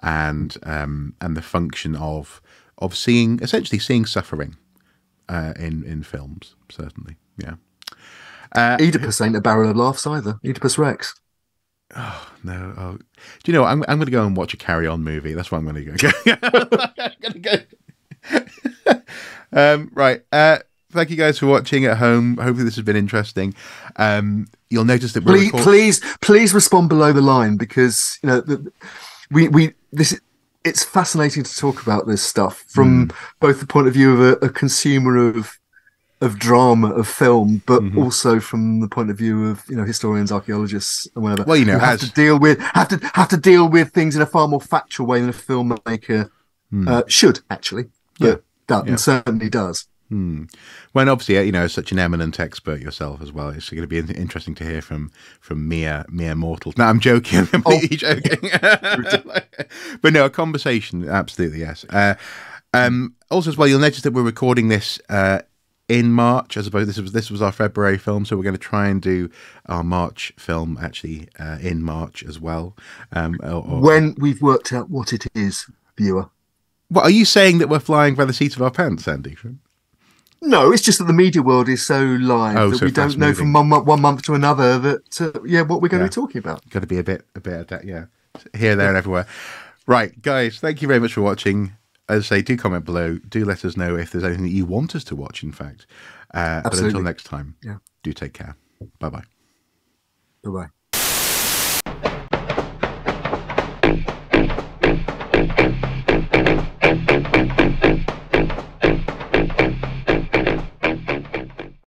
S1: and the function of essentially seeing suffering in films. Certainly, yeah.
S2: Oedipus ain't a barrel of laughs either. Oedipus Rex.
S1: Oh no! Oh. Do you know what? I'm going to go and watch a Carry On movie. That's what I'm going to go. I'm going to go. Right. Thank you guys for watching at home. Hopefully this has been interesting. You'll notice that
S2: please respond below the line, because it's fascinating to talk about this stuff from both the point of view of a consumer of drama, of film, but also from the point of view of historians, archaeologists, and whatever.
S1: Well,
S2: have to deal with things in a far more factual way than a filmmaker should actually. And certainly does.
S1: When obviously, as such an eminent expert yourself as well, it's going to be interesting to hear from mere mortals. No, I'm joking. I'm completely joking. But no, a conversation, absolutely, yes. Also, as well, you'll notice that we're recording this in March. I suppose this was our February film, so we're going to try and do our March film actually in March as well.
S2: When we've worked out what it is, viewer.
S1: What are you saying, that we're flying by the seat of our pants, Andy?
S2: No, it's just that the media world is so live that we don't know from one month to another that what we're going to be talking about.
S1: Got to be a bit of that, here, there, and everywhere. Right, guys, thank you very much for watching. As I say, do comment below. Do let us know if there's anything that you want us to watch. In fact, but until next time, do take care. Bye bye.
S2: Bye bye.